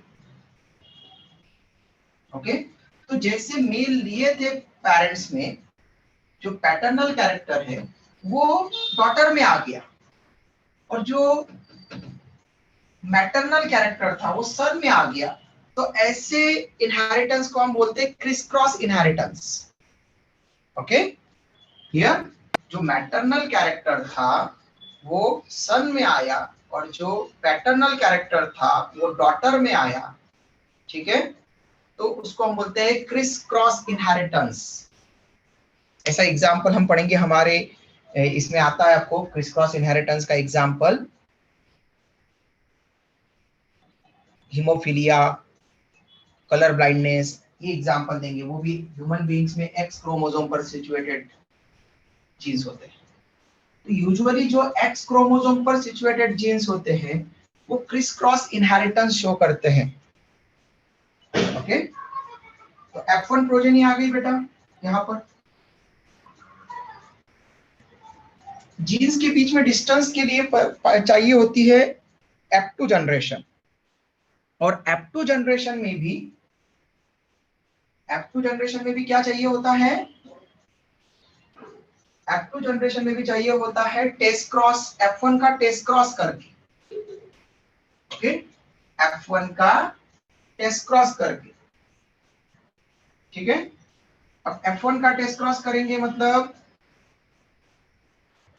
ओके, तो जैसे मेल लिए थे पेरेंट्स में, जो पैटर्नल कैरेक्टर है वो डॉटर में आ गया, और जो मैटरनल कैरेक्टर था वो सन में आ गया। तो ऐसे इनहेरिटेंस को हम बोलते हैं criss cross inheritance. Okay, here जो मैटरनल कैरेक्टर था वो सन में आया, और जो पैटर्नल कैरेक्टर था वो डॉटर में आया, ठीक है, तो उसको हम बोलते हैं क्रिस क्रॉस इनहेरिटेंस। ऐसा एग्जांपल हम पढ़ेंगे हमारे इसमें आता है, आपको क्रिस क्रॉस इनहेरिटेंस का एग्जांपल हीमोफीलिया, कलर ब्लाइंडनेस, ये एग्जांपल देंगे, वो भी ह्यूमन बीइंग्स में एक्स क्रोमोसोम पर सिचुएटेड जीन्स होते हैं। तो यूजुअली जो एक्स क्रोमोसोम पर सिचुएटेड जीन्स होते हैं वो क्रिस क्रॉस इनहेरिटेंस शो करते हैं। ओके, तो F1 प्रोजेनी आ गई बेटा यहाँ पर। जीन्स के बीच में डिस्टेंस के लिए चाहिए होती है F2 जनरेशन, और F2 जनरेशन में भी क्या चाहिए होता है? F2 जनरेशन में भी चाहिए होता है टेस्ट क्रॉस, F1 का टेस्ट क्रॉस करके। ओके, F1 का टेस्ट क्रॉस करके, ठीक है। अब F1 का टेस्ट क्रॉस करेंगे मतलब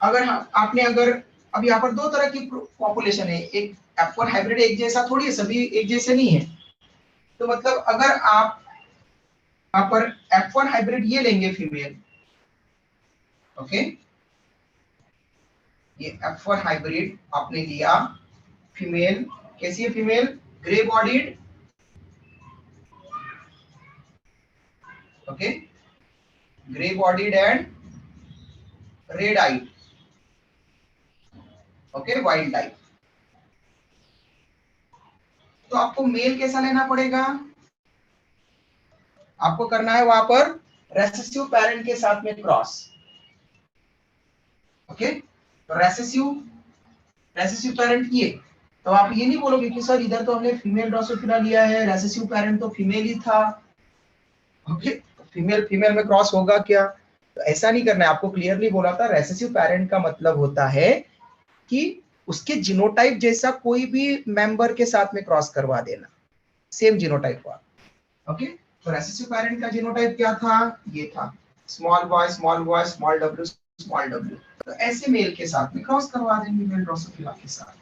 आपने अब यहाँ पर दो तरह की पॉपुलेशन है, एक F1 हाइब्रिड एक जैसा थोड़ी है, सभी एक जैसे नहीं है। तो मतलब अगर आप यहाँ पर F1 हाइब्रिड ये लेंगे फीमेल, ओके, ये F1 हाइब्रिड आपने लिया, फीमेल, कैसी है female? Grey bodied, okay, grey bodied and red eyed, okay, wild type. तो आपको मेल कैसा लेना पड़ेगा? आपको करना है वहां पर रेसेसिव पेरेंट के साथ में क्रॉस, ओके। तो रेसेसिव पेरेंट किए तो आप ये नहीं बोलोगे कि सर इधर तो हमने फीमेल ड्रोसोफिला लिया है, रेसेसिव पेरेंट तो फीमेल ही था, ओके, फीमेल फीमेल में क्रॉस होगा क्या? तो ऐसा नहीं करना है, आपको क्लियरली बोला था रेसेसिव पेरेंट का मतलब होता है कि उसके जीनोटाइप जैसा कोई भी मेंबर के साथ में क्रॉस करवा देना, सेम जीनोटाइप का, ओके। तो रेसेसिव पेरेंट का जीनोटाइप क्या था? ये था small y small w small w। तो ऐसे मेल के साथ में क्रॉस करवा देंगे मेल ड्रोसोफिला के साथ।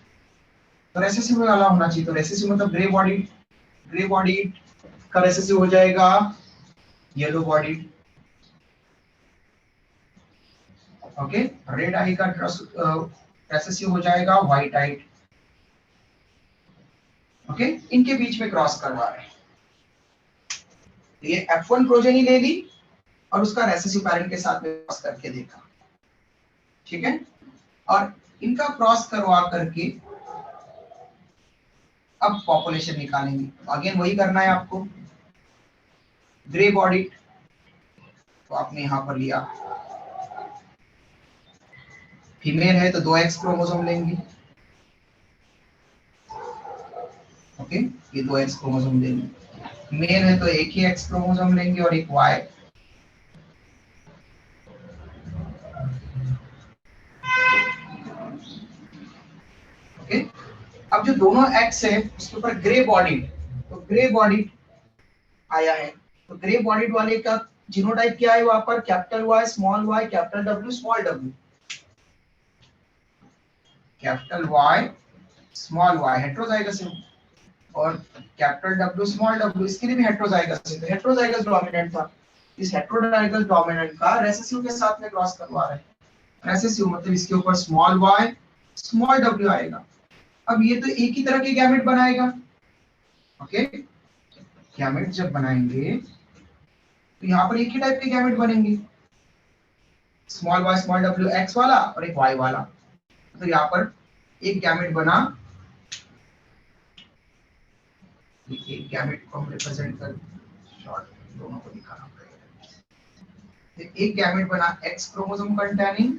तो रेसेसिव वाला होना चाहिए। तो रेसेसिव मतलब ग्रे बॉडीड का रेसेसिव हो जाएगा येलो बॉडीड, ओके। रेड आई का रेसेसिव हो जाएगा व्हाइट आइड, ओके। इनके बीच में क्रॉस करवा रहे हैं। ये F1 प्रोजेनी ले ली और उसका रेसेसिव पेरेंट के साथ में क्रॉस करके देखा, ठीक है। और इनका क्रॉस करवा करके अब पॉपुलेशन निकालेंगे। अगेन वही करना है आपको, ग्रे बॉडी, तो आपने यहां पर लिया फीमेल है तो 2x क्रोमोसोम लेंगे, ओके, ये 2x क्रोमोसोम लेंगे। मेल है तो एक ही x क्रोमोसोम लेंगे और एक y, ओके। अब जो दोनों x है उसके ऊपर ग्रे बॉडी, तो ग्रे बॉडी आया है, तो ग्रे बॉडीड वाले का जीनोटाइप क्या है वहां पर? Capital Y small y capital W small w, capital Y small y heterozygous है, और कैपिटल W स्मॉल w इसके लिए भी हेटेरोजाइगस है। तो हेटेरोजाइगस डोमिनेंट था, इस हेटेरोजाइगस डोमिनेंट का रेसेसिव के साथ में क्रॉस करवा रहे हैं। रेसेसिव मतलब इसके ऊपर स्मॉल y स्मॉल w आएगा। अब ये तो एक ही तरह के गैमेट बनाएगा, ओके। गैमेट जब बनाएंगे तो यहाँ पर एक ही टाइप के गैमेट बनेंगे, small y small w x वाला और एक y वाला। तो यहाँ पर एक गैमेट बना, एक गैमेट को हम रिप्रेजेंट कर शॉर्ट दोनों को दिखाना पड़ेगा। एक गैमेट बना x क्रोमोसोम कंटेनिंग,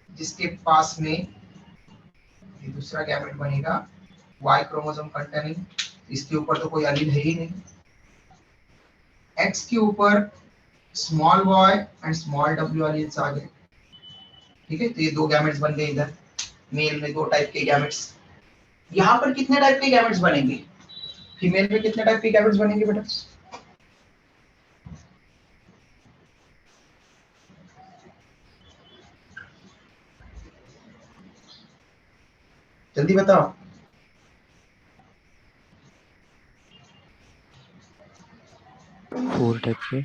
जिसके पास में ये दूसरा गैमेट बनेगा y क्रोमोसोम कंटेनिंग, इसके ऊपर तो कोई एलील है ही नहीं। x के ऊपर small y and small w alleles आ गए, ठीक है। तो ये दो गैमेट्स बन गए, इधर मेल में दो टाइप के गैमेट्स। यहाँ पर कितने टाइप के गैमेट्स बनेंगे? फीमेल में कितने टाइप के गैमेट्स बनेंगे बेटा? जल्दी बताओ। 4 टाइप के।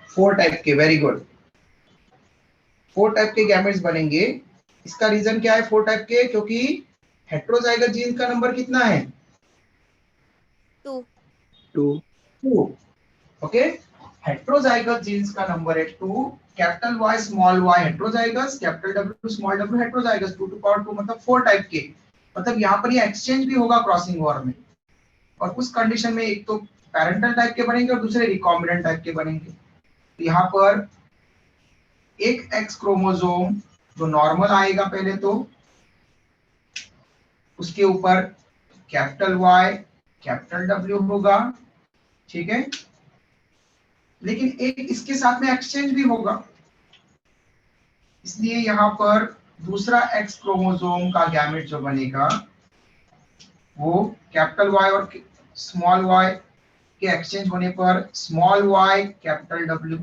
4 टाइप के, वेरी गुड। 4 टाइप के गैमेट्स बनेंगे। इसका रीजन क्या है 4 टाइप के? क्योंकि हेटेरोजाइगस जीन का नंबर कितना है? 2. 2. ओके, हेटेरोजाइगस जीन्स का नंबर है 2। Capital Y small y heterozygous, capital W small w heterozygous, 2 two power 2 मतलब 4 टाइप के। मतलब यहाँ पर ये एक्सचेंज भी होगा क्रॉसिंग ओवर में, और उस कंडीशन में एक तो पैरेंटल टाइप के बनेंगे और दूसरे रिकॉम्बिनेंट टाइप के बनेंगे। तो यहाँ पर एक एक्स क्रोमोसोम जो नॉर्मल आएगा पहले, तो उसके ऊपर कैपिटल Y कैपिटल W होगा, ठीक है। लेकिन एक इसके साथ में एक्सचेंज भी होगा, इसलिए यहाँ पर दूसरा एक्स क्रोमोसोम का गैमेट जो बनेगा वो कैपिटल Y और स्मॉल y के एक्सचेंज होने पर small y capital W,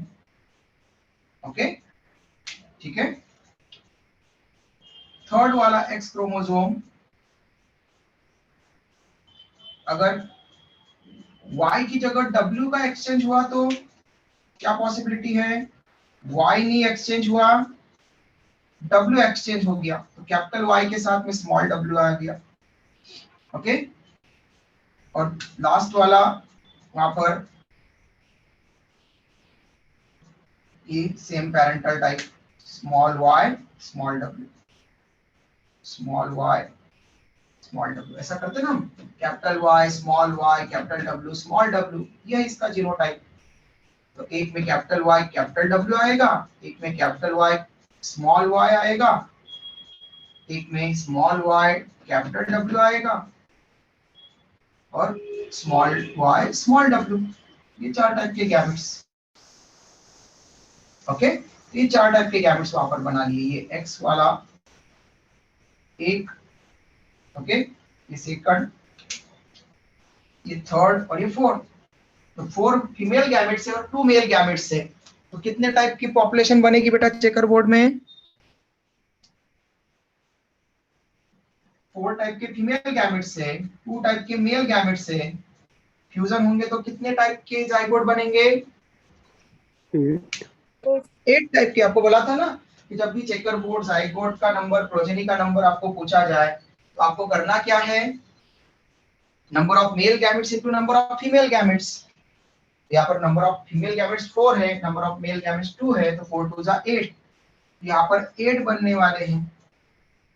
okay, ठीक है। थर्ड वाला एक्स क्रोमोसोम अगर y की जगह W का एक्सचेंज हुआ तो क्या पॉसिबिलिटी है? y नहीं एक्सचेंज हुआ W एक्सचेंज हो गया, तो कैपिटल Y के साथ में स्मॉल w आ गया। ओके, और लास्ट वाला वहां पर ये same parental type, small y small w, small y small w, ऐसा करते ना हम, capital Y small y capital W small w, ये है इसका जीनोटाइप। तो एक में कैपिटल Y कैपिटल W आएगा, एक में कैपिटल Y स्मॉल y आएगा, एक में स्मॉल y कैपिटल W आएगा, और स्मॉल y स्मॉल w। ये चार टाइप के गैमेट्स। ओके, ये चार टाइप के गैमेट्स वहां पर बना लिए, ये x वाला एक, ओके, ये सेकंड, ये थर्ड और ये फोर्थ। तो 4 फीमेल गैमेट्स है और 2 मेल गैमेट्स है। तो कितने टाइप की पॉपुलेशन बनेगी बेटा चेकर बोर्ड में? 4 टाइप के फीमेल गैमेट्स है, 2 टाइप के मेल गैमेट्स है। फ्यूजन होंगे तो कितने टाइप के जाइगोट बनेंगे? 8 टाइप के। आपको बोला था ना कि जब भी चेकर बोर्ड जाइगोट का नंबर, प्रोजेनी का नंबर आपको पूछा जाए तो आपको करना क्या है? Number of male gametes into number of female gametes. यहाँ पर नंबर ऑफ फीमेल गैमेट्स 4 है, नंबर ऑफ मेल गैमेट्स 2 है, तो 4 2 8। यहाँ पर 8 बनने वाले हैं।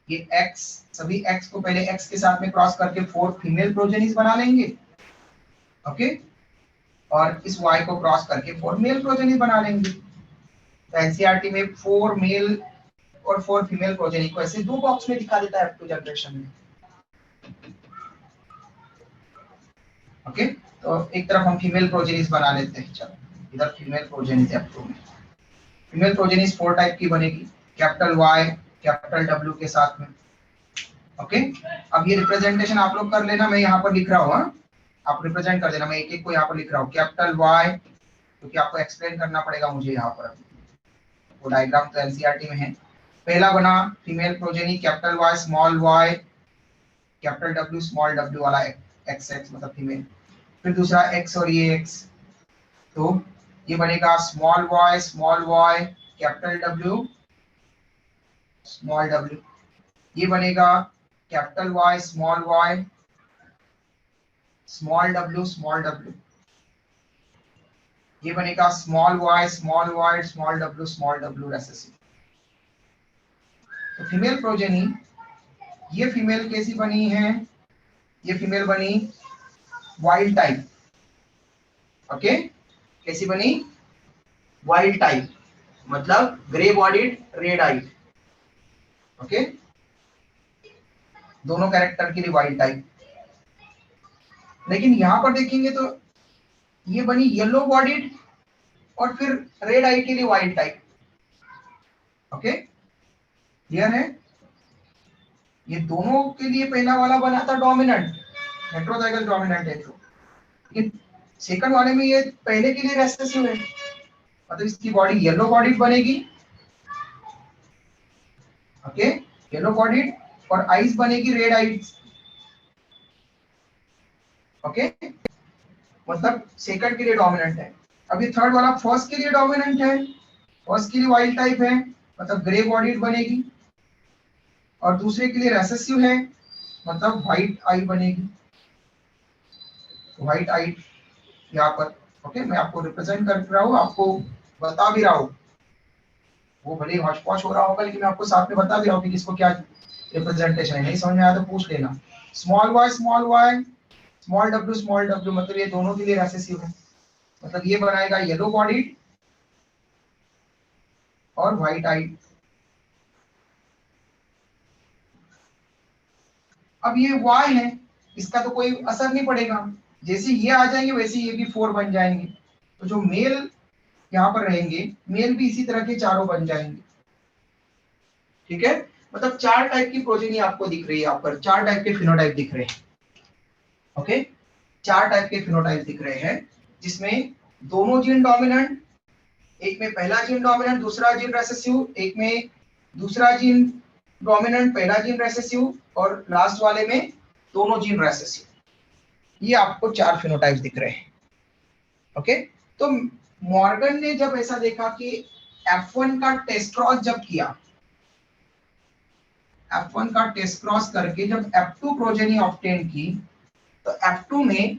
ये x, सभी x को पहले x के साथ में क्रॉस करके 4 फीमेल प्रोजेनीज बना लेंगे। ओके, और इस y को क्रॉस करके 4 मेल प्रोजेनीज बना लेंगे। तो एनसीईआरटी में 4 मेल और 4 फीमेल प्रोजेनी को ऐसे 2 बॉक्स में दिखा देता है अप टू जनरेशन में। ओके, तो एक तरफ हम फीमेल प्रोजेनीज बना लेते हैं। चलो, इधर फीमेल प्रोजेनीज अप टू में, फीमेल प्रोजेनीज 4 टाइप की बनेगी, कैपिटल Y कैपिटल W के साथ में। ओके, अब ये रिप्रेजेंटेशन आप लोग कर लेना, मैं यहाँ पर लिख रहा हूँ। आप रिप्रेजेंट कर देना, मैं एक एक को यहाँ पर लिख रहा हूँ। कैपिटल Y, क्योंकि आपको एक्सप्लेन करना पड़ेगा मुझे यहाँ पर, वो डायग्राम तो एनसीईआरटी में है। पहला बना female progeny capital Y small y capital W small w वाला XX मतलब फीमेल। फिर दूसरा x और ये x, तो ये बनेगा small y capital W small w। ये बनेगा capital Y small w small w। ये बनेगा small y small w recessive. तो फीमेल प्रोजेनी, ये फीमेल कैसी बनी है? ये फीमेल बनी वाइल्ड टाइप। ओके, कैसी बनी? वाइल्ड टाइप, मतलब grey bodied red eyed. Okay, दोनों कैरेक्टर के लिए वाइल्ड टाइप। लेकिन यहां पर देखेंगे तो ये बनी येलो बॉडीड और फिर रेड आई के लिए वाइल्ड टाइप। ओके, क्लियर है? ये दोनों के लिए पहला वाला बना था डोमिनेंट, हेटेरोजाइगल डोमिनेंट है तो, लेकिन सेकंड वाले में ये पहले के लिए रेसेसिव है, मतलब इसकी बॉडी येलो बॉडीड बनेगी। ओके, येलो बॉडीड और आईज बनेगी रेड आईज। ओके, मतलब सेकंड के लिए डोमिनेंट है। अब ये थर्ड वाला फर्स्ट के लिए डोमिनेंट है, फर्स्ट के लिए वाइल्ड टाइप है, मतलब ग्रे बॉडीड बनेगी, और दूसरे के लिए रेसेसिव है, मतलब व्हाइट आई बनेगी, व्हाइट आई यहाँ पर। ओके, मैं आपको रिप्रेजेंट कर रहा हूँ, आपको बता भी रहा हूँ, वो भले ही हॉच पॉच हो रहा होगा लेकिन मैं आपको साथ में बता भी रहा हूँ कि किसको क्या रिप्रेजेंटेशन है। नहीं समझ में आया तो पूछ लेना। स्मॉल y स्मॉल w मतलब ये दोनों के लिए रेसेसिव है, मतलब ये बनाएगा येलो बॉडीड और व्हाइट आइड। अब ये y है, इसका तो कोई असर नहीं पड़ेगा, जैसे ये आ जाएंगे वैसे ये भी 4 बन जाएंगे। तो जो मेल यहाँ पर रहेंगे, मेल भी इसी तरह के चारों बन जाएंगे। ठीक है, मतलब 4 टाइप की प्रोजेनी आपको दिख रही है, यहाँ पर 4 टाइप के फिनोटाइप दिख रहे हैं। ओके, 4 टाइप के फिनोटाइप दिख रहे हैं, जिसमें दोनों जीन डोमिनेंट, एक में पहला जीन डोमिनेंट दूसरा जीन रेसेसिव, एक में दूसरा जीन डोमिनेंट पहला जीन रेसेसिव, और लास्ट वाले में दोनों जीन रेसेसिव। ये आपको 4 फिनोटाइप्स दिख रहे हैं। ओके, तो मॉर्गन ने जब ऐसा देखा कि F1 का टेस्ट क्रॉस जब किया F1 का टेस्ट क्रॉस करके जब F2 प्रोजेनी ऑब्टेन की, तो F2 में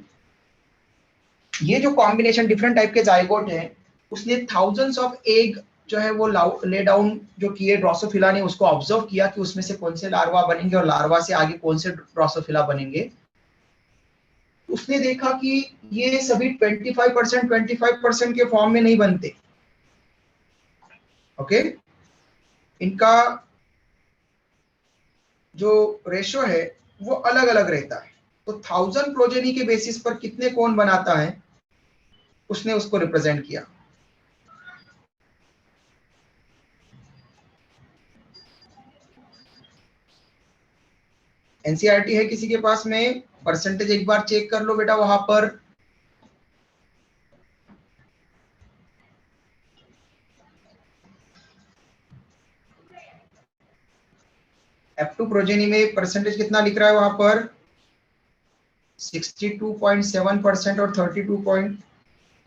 ये जो कॉम्बिनेशन डिफरेंट टाइप के जाइगोट है, उसने थाउजेंड्स ऑफ एग जो है वो ले डाउन जो किए ड्रोसोफिला ने, उसको ऑब्जर्व किया कि उसमें से कौन से लार्वा बनेंगे और लार्वा से आगे कौन से ड्रोसोफिला बनेंगे। उसने देखा कि ये सभी 25% के फॉर्म में नहीं बनते। ओके, इनका जो रेशो है वो अलग अलग रहता है। तो 1000 प्रोजेनी के बेसिस पर कितने कोन बनाता है, उसने उसको रिप्रेजेंट किया। एनसीईआरटी है किसी के पास में? परसेंटेज एक बार चेक कर लो बेटा वहां पर। F2 प्रोजेनी में परसेंटेज कितना लिख रहा है वहां पर? 62.7% और 32 पॉइंट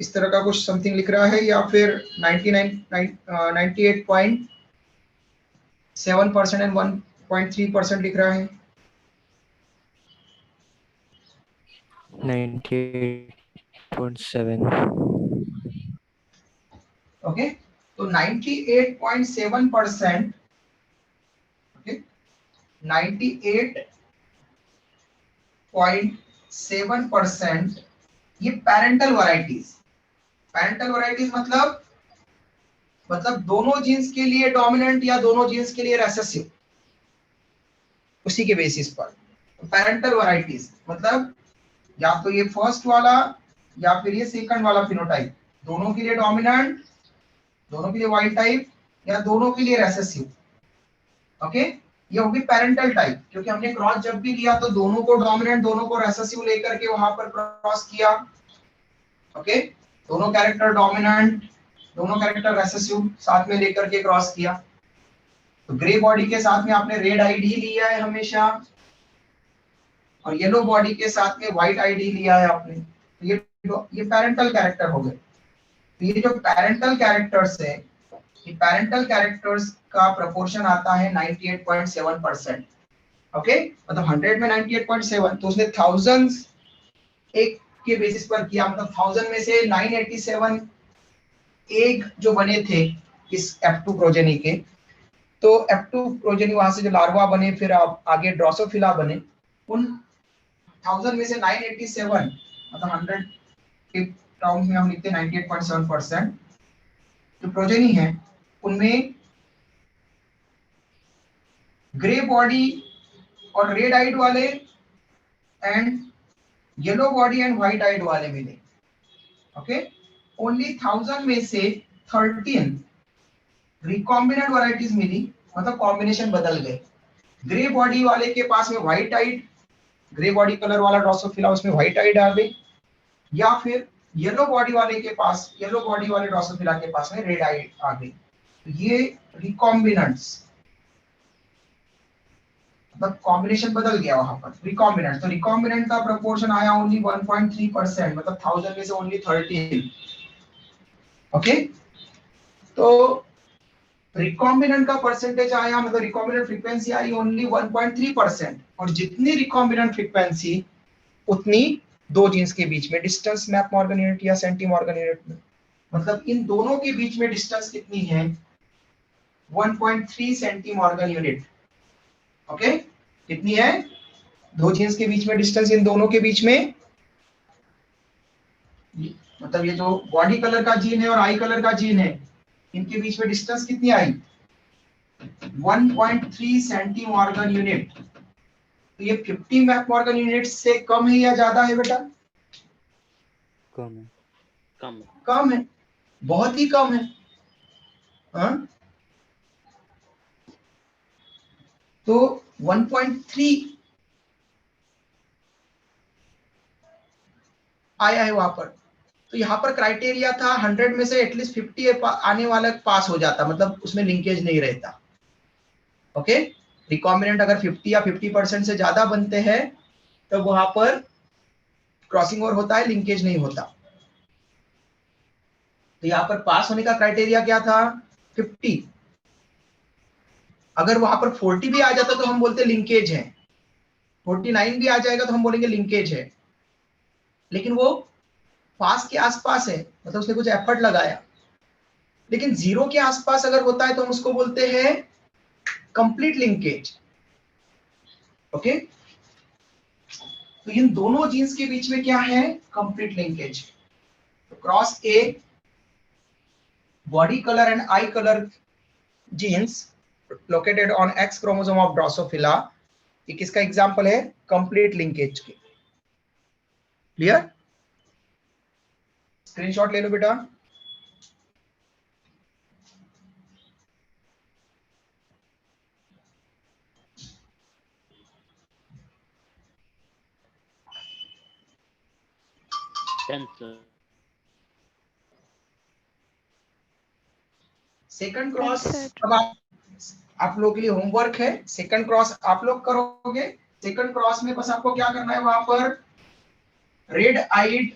इस तरह का कुछ समथिंग लिख रहा है, या फिर 98.7% एंड 1.3% लिख रहा है? 98.7. ओके, तो 98.7%, ओके, 98.7% ये पैरेंटल वैरायटीज मतलब दोनों जीन्स के लिए डोमिनेंट या दोनों जीन्स के लिए रेसेसिव, उसी के बेसिस पर पैरेंटल वैरायटीज मतलब या तो ये फर्स्ट वाला या फिर ये सेकंड वाला फिनोटाइप, दोनों के लिए डोमिनेंट, दोनों के लिए वाइल्ड टाइप, या दोनों के लिए रेसेसिव। ओके, ये होगी पैरेंटल टाइप, क्योंकि हमने क्रॉस जब भी लिया तो दोनों को डोमिनेंट दोनों को रेसेसिव लेकर के वहां पर क्रॉस किया। ओके, दोनों कैरेक्टर डोमिनेंट दोनों कैरेक्टर रेसेसिव साथ में लेकर के क्रॉस किया। तो ग्रे बॉडी के साथ में आपने रेड आईडी लिया है हमेशा, और येलो बॉडी के साथ में व्हाइट आईडी लिया है आपने। तो ये पैरेंटल कैरेक्टर हो गए। तो ये जो पैरेंटल कैरेक्टर्स है, ये पैरेंटल कैरेक्टर्स का प्रोपोर्शन आता है 98.7%। ओके, मतलब 100 में 98.7, तो उसने थाउजेंड्स एक के बेसिस पर किया, मतलब 1000 में से 987 एग जो बने थे इस F2 प्रोजेनी के, तो F2 प्रोजेनी वहां से जो लार्वा बने, फिर आगे ड्रोसोफिला बने, उन 1000 में से 987 मतलब 100 के टर्म्स में हम लिखते हैं 98.7% जो प्रोजेनी है, उनमें ग्रे बॉडी और रेड आइड वाले and yellow body and white eyed वाले मिले। ओके, ओनली 1000 में से 13 रिकॉम्बिनेंट वैरायटीज मिली, मतलब कॉम्बिनेशन बदल गए। ग्रे बॉडी वाले के पास में व्हाइट आइड, ग्रे बॉडी कलर वाला ड्रोसोफिला, उसमें व्हाइट आइड आ गई, या फिर येलो बॉडी वाले के पास, येलो बॉडी वाले ड्रोसोफिला के पास में रेड आइड आ गई। तो ये रिकॉम्बिनेंट्स, मतलब कॉम्बिनेशन बदल गया वहां पर, रिकॉम्बिनेंट। तो रिकॉम्बिनेंट का प्रोपोर्शन आया ओनली 1.3%, मतलब 1000 में से ओनली 13। ओके, तो रिकॉम्बिनेंट का परसेंटेज आया, मतलब रिकॉम्बिनेंट फ्रीक्वेंसी आई ओनली 1.3%, और जितनी रिकॉम्बिनेंट फ्रीक्वेंसी उतनी दो जीन्स के बीच में डिस्टेंस मैप मॉर्गन यूनिट या सेंटीमॉर्गन यूनिट में, मतलब इन दोनों के बीच में डिस्टेंस कितनी है? 1.3 सेंटीमॉर्गन यूनिट। ओके, कितनी है दो जीन्स के बीच में डिस्टेंस, इन दोनों के बीच में, मतलब ये जो बॉडी कलर का जीन है और आई कलर का जीन है, इनके बीच में डिस्टेंस कितनी आई? 1.3 सेंटीमॉर्गन यूनिट। तो ये 50 मैकमॉर्गन यूनिट से कम है या ज्यादा है बेटा? कम है. कम है, बहुत ही कम है। हाँ? तो 1.3 आया है वहां पर। तो यहाँ पर क्राइटेरिया था 100 में से एटलीस्ट 50 आने वाला पास हो जाता, मतलब उसमें लिंकेज नहीं रहता। ओके, रिकॉम्बिनेंट अगर 50 या 50% से ज्यादा बनते हैं तो वहां पर क्रॉसिंग ओवर होता है, लिंकेज नहीं होता। तो यहाँ पर पास होने का क्राइटेरिया क्या था? 50। अगर वहां पर 40 भी आ जाता तो हम बोलते लिंकेज है, 49 भी आ जाएगा तो हम बोलेंगे लिंकेज है, लेकिन वो पास के आसपास है, मतलब उसने कुछ एफर्ट लगाया। लेकिन 0 के आसपास अगर होता है तो हम उसको बोलते हैं कंप्लीट लिंकेज। ओके, तो इन दोनों जीन्स के बीच में क्या है, complete linkage. Cross a body colour and eye colour genes located on X chromosome of Drosophila, ये किसका एग्जांपल है, कंप्लीट लिंकेज के। क्लियर, स्क्रीनशॉट ले लो बेटा। Done sir. Second cross, Yes, sir. अब आप लोगों के लिए होमवर्क है, सेकंड क्रॉस आप लोग करोगे। सेकंड क्रॉस में बस आपको क्या करना है, वहां पर red eyed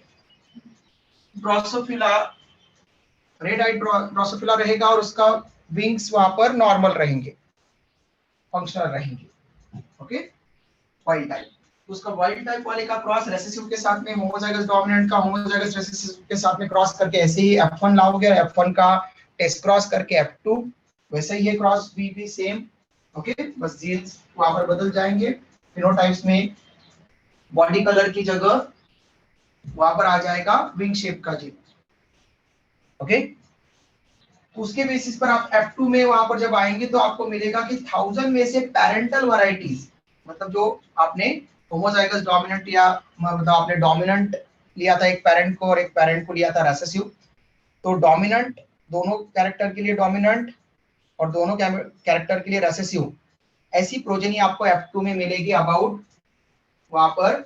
Drosophila, red eyed Drosophila रहेगा और उसका विंग्स वहां पर नॉर्मल रहेंगे, फंक्शनल रहेंगे। ओके, वाइल्ड टाइप, उसका वाइल्ड टाइप वाले का क्रॉस रेसेसिव के साथ में, होमोजाइगस डोमिनेंट का होमोजाइगस रेसेसिव के साथ में क्रॉस करके ऐसे ही F1 लाओगे, F1 का टेस्ट क्रॉस करके F2, वैसे ही है क्रॉस भी सेम। ओके, बस जीन्स वहां पर बदल जाएंगे। फिनोटाइप्स में बॉडी कलर की जगह वहां पर आ जाएगा विंग शेप का जीन। ओके, उसके बेसिस पर आप F2 में वहां पर जब आएंगे तो आपको मिलेगा कि 1000 में से पैरेंटल वैरायटीज, मतलब जो आपने होमोजाइगस डोमिनेंट या मतलब आपने डोमिनेंट लिया था एक पेरेंट को और एक पेरेंट को लिया था रेसेसिव, तो डोमिनेंट दोनों कैरेक्टर के लिए डोमिनेंट और दोनों कैरेक्टर के लिए रेसेसिव, ऐसी प्रोजेनी आपको F2 में मिलेगी अबाउट वहां पर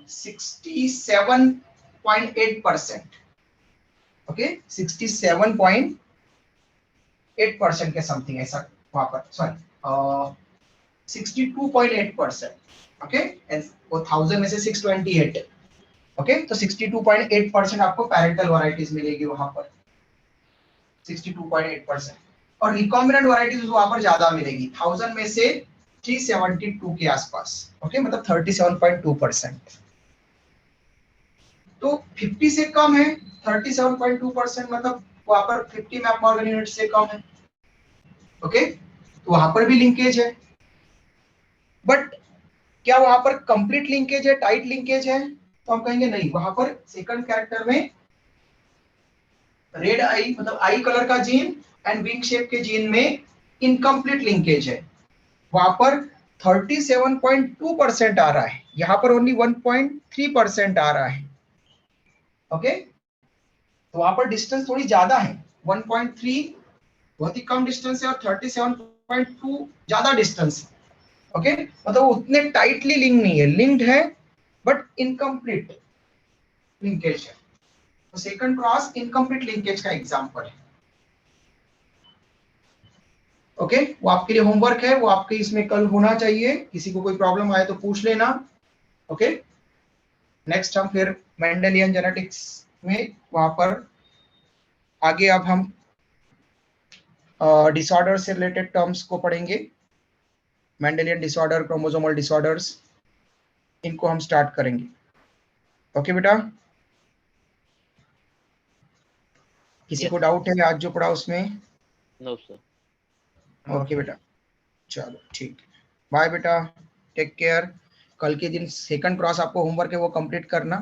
67.8%। ओके, 67.8% के समथिंग ऐसा वहां पर, सॉरी 62.8%। ओके, वो 1000 में से 628। ओके, तो 62.8% आपको पैरेंटल वैरायटीज मिलेगी वहां पर, 62.8%। और रिकॉम्बिनेंट वैरायटीज वहां पर ज्यादा मिलेगी, 1000 में से 372 के आसपास। ओके, मतलब 37.2%। तो 50 से कम है, 37.2%, मतलब वहां पर 50 मैकमॉर्गन यूनिट से कम है। ओके, तो वहां पर भी लिंकेज है, बट क्या वहां पर कंप्लीट लिंकेज है, टाइट लिंकेज है, तो हम कहेंगे नहीं, वहां पर सेकंड कैरेक्टर में रेड आई मतलब आई कलर का जीन एंड विंग शेप के जीन में इनकम्प्लीट लिंकेज है, वहां पर 37.2% आ रहा है, यहां पर ओनली 1.3% आ रहा है। ओके, तो वहां पर डिस्टेंस थोड़ी ज्यादा है, 1.3 बहुत ही कम डिस्टेंस है और 37.2 ज्यादा डिस्टेंस है। ओके, मतलब उतने टाइटली लिंक नहीं है, लिंक्ड है बट इनकम्प्लीट लिंकेज है। तो सेकंड क्रॉस इनकम्प्लीट लिंकेज का एग्जांपल है। ओके, वो आपके लिए होमवर्क है, वो आपके इसमें कल होना चाहिए, किसी को कोई प्रॉब्लम आए तो पूछ लेना। ओके, नेक्स्ट हम फिर मेंडेलियन जेनेटिक्स में वहां पर आगे अब हम डिसऑर्डर से रिलेटेड टर्म्स को पढ़ेंगे, मेंडेलियन डिसऑर्डर, क्रोमोसोमल डिसऑर्डर्स, इनको हम स्टार्ट करेंगे। ओके बेटा, किसी को डाउट है आज जो पढ़ा उसमें? No sir. ओके बेटा, चलो ठीक, बाय बेटा, टेक केयर। कल के दिन सेकंड क्रॉस आपको होमवर्क है वो कंप्लीट करना।